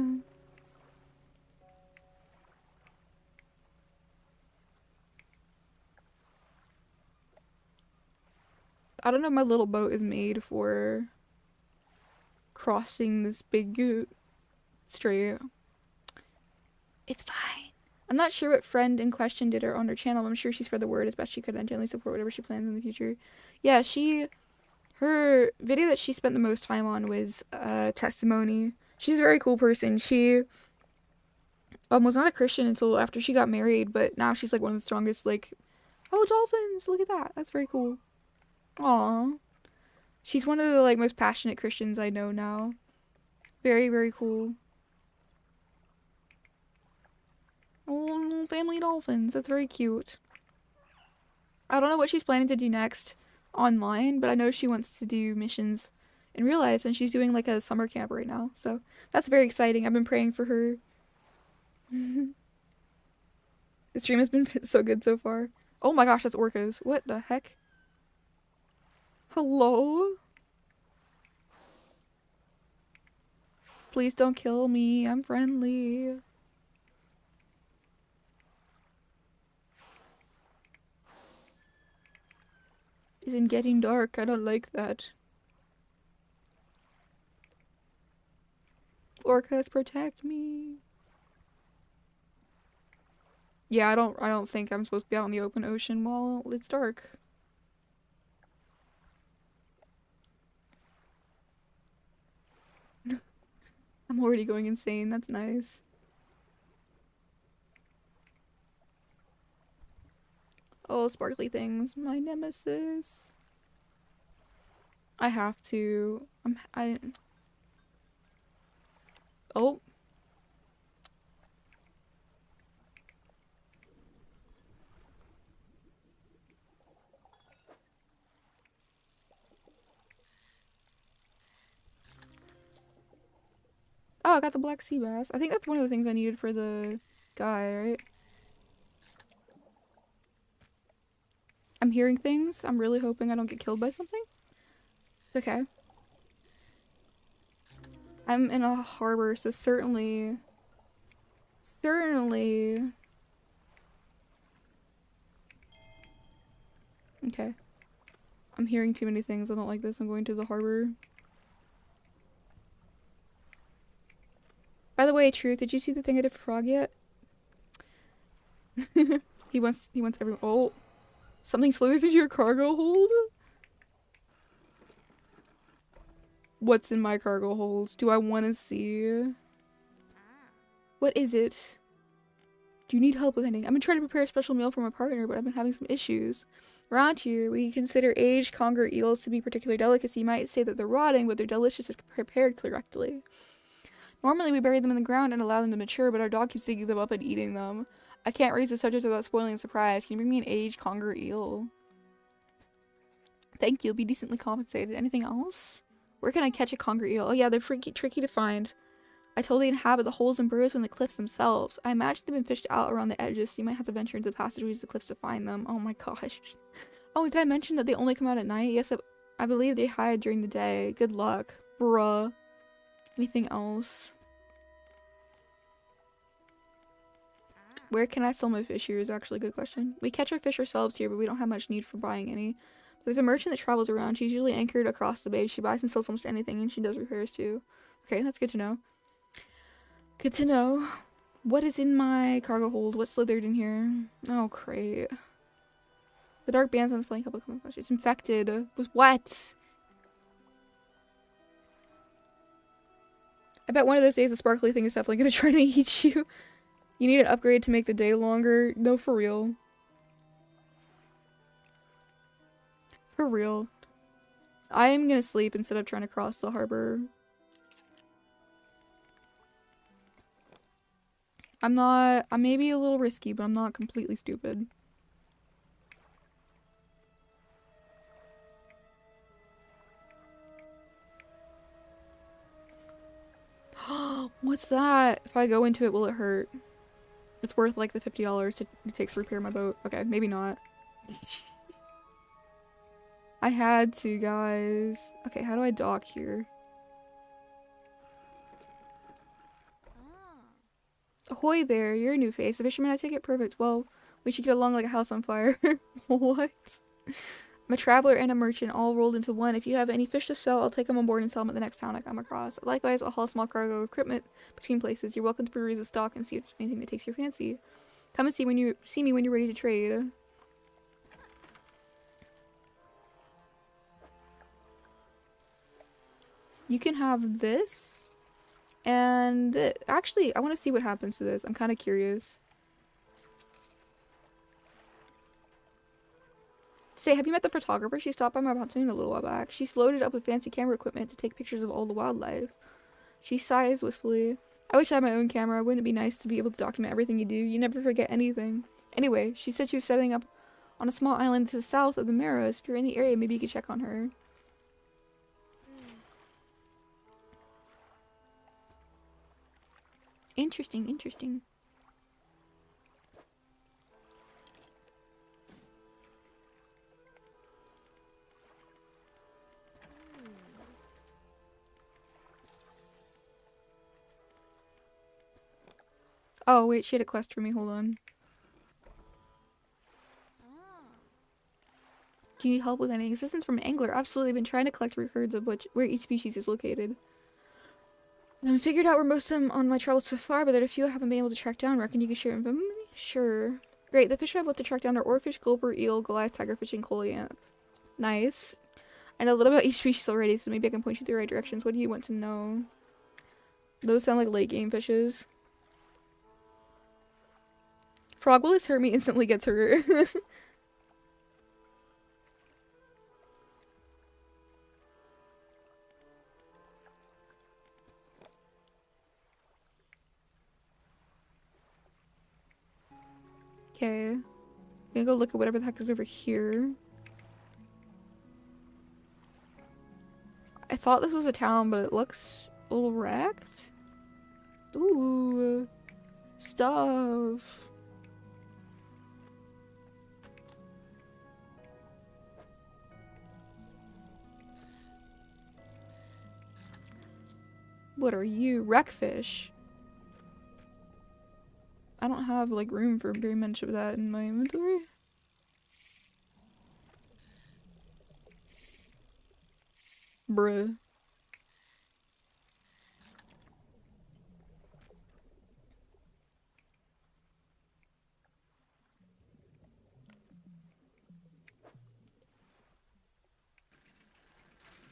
I don't know if my little boat is made for crossing this big strait. It's fine. I'm not sure what friend in question did her on her channel. I'm sure she spread the word as best she could and gently support whatever she plans in the future. Yeah, her video that she spent the most time on was testimony. She's a very cool person. She was not a Christian until after she got married, but now she's like one of the strongest, like, oh, dolphins, look at that. That's very cool. Aw. She's one of the like most passionate Christians I know now. Very, very cool. Oh, family dolphins. That's very cute. I don't know what she's planning to do next online, but I know she wants to do missions in real life, and she's doing like a summer camp right now. So that's very exciting. I've been praying for her. The stream has been so good so far. Oh my gosh, that's orcas. What the heck? Hello? Please don't kill me. I'm friendly. Isn't getting dark. I don't like that. Orcas, protect me. Yeah, I don't think I'm supposed to be out in the open ocean while it's dark. I'm already going insane. That's nice. Oh, sparkly things. My nemesis. I have to. Oh. Oh, I got the black sea bass. I think that's one of the things I needed for the guy, right? I'm hearing things. I'm really hoping I don't get killed by something. It's okay. I'm in a harbor, so certainly... Okay. I'm hearing too many things. I don't like this. I'm going to the harbor. By the way, Truth, did you see the thing I did for Frog yet? He wants everyone. Oh, something slithers into your cargo hold? What's in my cargo hold? Do I want to see? What is it? Do you need help with anything? I've been trying to prepare a special meal for my partner, but I've been having some issues. Around here, we consider aged conger eels to be particular delicacy. You might say that they're rotting, but they're delicious if prepared correctly. Normally, we bury them in the ground and allow them to mature, but our dog keeps digging them up and eating them. I can't raise the subject without spoiling the surprise. Can you bring me an aged conger eel? Thank you. You'll be decently compensated. Anything else? Where can I catch a conger eel? Oh yeah, they're freaky tricky to find. I totally inhabit the holes and burrows in the cliffs themselves. I imagine they've been fished out around the edges, so you might have to venture into the passageways of the cliffs to find them. Oh my gosh. Oh, did I mention that they only come out at night? Yes, I believe they hide during the day. Good luck. Bruh. Anything else? Where can I sell my fish here is actually a good question. We catch our fish ourselves here, but we don't have much need for buying any. There's a merchant that travels around. She's usually anchored across the bay. She buys and sells almost anything, and she does repairs too. Okay, that's good to know. Good to know. What is in my cargo hold? What slithered in here? Oh, great. The dark bands on the flank couple of it's infected. With what? I bet one of those days the sparkly thing is definitely gonna try to eat you. You need an upgrade to make the day longer. No, for real. For real. I am gonna sleep instead of trying to cross the harbor. I'm maybe a little risky, but I'm not completely stupid. What's that? If I go into it, will it hurt? It's worth like the $50 it takes to repair my boat. Okay, maybe not. I had to, guys. Okay, how do I dock here? Ahoy there, you're a new face. A fisherman, I take it? Perfect. Well, we should get along like a house on fire. What? I'm a traveler and a merchant, all rolled into one. If you have any fish to sell, I'll take them on board and sell them at the next town I come across. Likewise, I'll haul a small cargo of equipment between places. You're welcome to peruse the stock and see if there's anything that takes your fancy. Come and see me when you're ready to trade. You can have this. And actually, I want to see what happens to this. I'm kind of curious. Say, have you met the photographer? She stopped by my pontoon a little while back. She's loaded up with fancy camera equipment to take pictures of all the wildlife. She sighs wistfully. I wish I had my own camera. Wouldn't it be nice to be able to document everything you do? You never forget anything. Anyway, she said she was setting up on a small island to the south of the Maros. If you're in the area, maybe you could check on her. Interesting, interesting. Oh, wait, she had a quest for me. Hold on. Do you need help with any assistance from an angler? Absolutely. Been trying to collect records of where each species is located. I haven't figured out where most of them on my travels so far, but there are a few I haven't been able to track down. Reckon you can share info? Sure. Great. The fish I've left to track down are oarfish, gulper, eel, Goliath, tigerfish, and coleanth. Nice. I know a little about each species already, so maybe I can point you the right directions. What do you want to know? Those sound like late game fishes. Frog, will this hurt me? Instantly gets hurt. Okay. I'm gonna go look at whatever the heck is over here. I thought this was a town, but it looks a little wrecked. Ooh. Stuff. What are you? Wreckfish. I don't have like room for very much of that in my inventory. Bruh.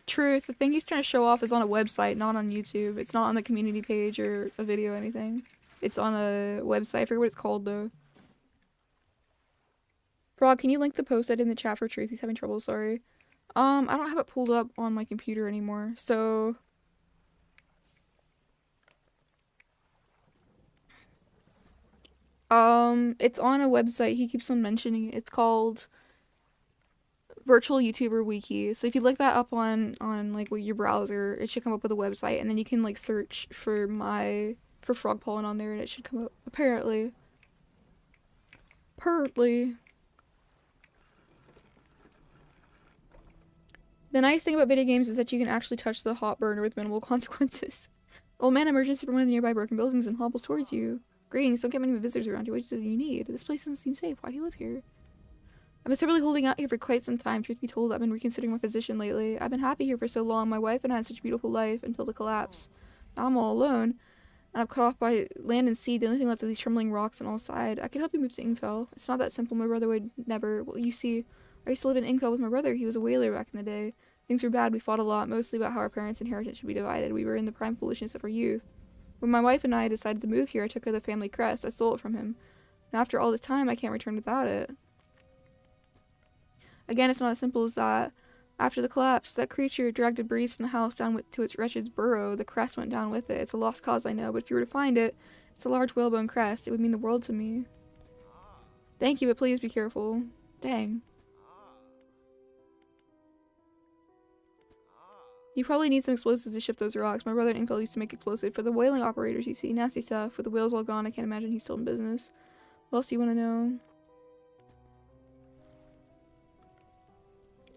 Truth, the thing he's trying to show off is on a website, not on YouTube. It's not on the community page or a video or anything. It's on a website. I forget what it's called though. Frog, can you link the post I did in the chat for Truth? He's having trouble, sorry. I don't have it pulled up on my computer anymore, so... It's on a website. He keeps on mentioning it. It's called Virtual YouTuber Wiki. So if you look that up on like your browser, it should come up with a website, and then you can like search for frog pollen on there, and it should come up. Apparently. The nice thing about video games is that you can actually touch the hot burner with minimal consequences. Old man emerges from one of the nearby broken buildings and hobbles towards you. Greetings, don't get many visitors around you. What do you need? This place doesn't seem safe. Why do you live here? I've been stubbornly holding out here for quite some time. Truth be told, I've been reconsidering my position lately. I've been happy here for so long. My wife and I had such a beautiful life until the collapse. Now I'm all alone, and I'm cut off by land and sea. The only thing left are these trembling rocks on all sides. I could help you move to Ingfell. It's not that simple. My brother would never. Well, you see, I used to live in Ingfell with my brother. He was a whaler back in the day. Things were bad, we fought a lot, mostly about how our parents' inheritance should be divided. We were in the prime foolishness of our youth. When my wife and I decided to move here, I took her the family crest. I stole it from him. And after all this time, I can't return without it. Again, it's not as simple as that. After the collapse, that creature dragged debris from the house down to its wretched burrow. The crest went down with it. It's a lost cause, I know, but if you were to find it, it's a large whalebone crest. It would mean the world to me. Thank you, but please be careful. Dang. You probably need some explosives to shift those rocks. My brother and uncle used to make explosive for the whaling operators, you see. Nasty stuff. With the whales all gone, I can't imagine he's still in business. What else do you want to know?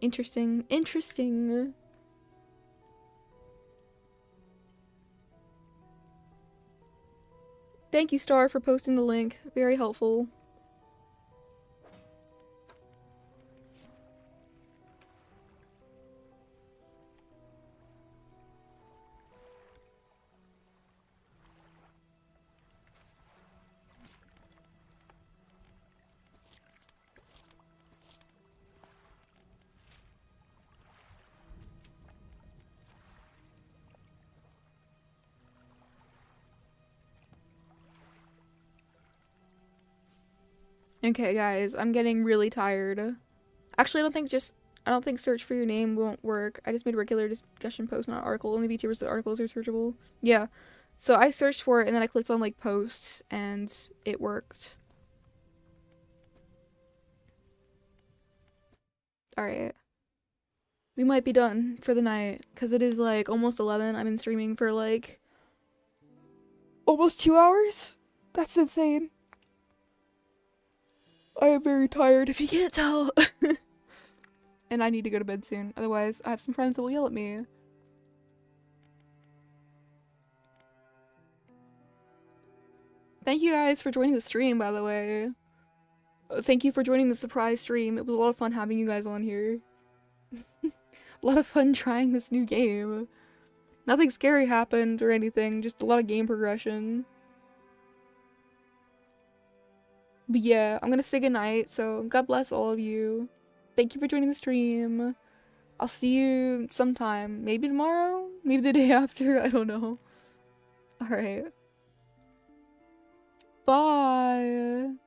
Interesting. Interesting. Thank you, Star, for posting the link. Very helpful. Okay, guys, I'm getting really tired. Actually, I don't think search for your name won't work. I just made a regular discussion post, not article. Only VTubers with articles are searchable. Yeah. So I searched for it and then I clicked on like posts and it worked. Alright. We might be done for the night because it is like almost 11. I've been streaming for like almost 2 hours. That's insane. I am very tired if you can't tell. And I need to go to bed soon. Otherwise, I have some friends that will yell at me. Thank you guys for joining the stream, by the way. Thank you for joining the surprise stream. It was a lot of fun having you guys on here. A lot of fun trying this new game. Nothing scary happened or anything, just a lot of game progression. But yeah, I'm gonna say goodnight, so God bless all of you. Thank you for joining the stream. I'll see you sometime. Maybe tomorrow? Maybe the day after? I don't know. Alright. Bye!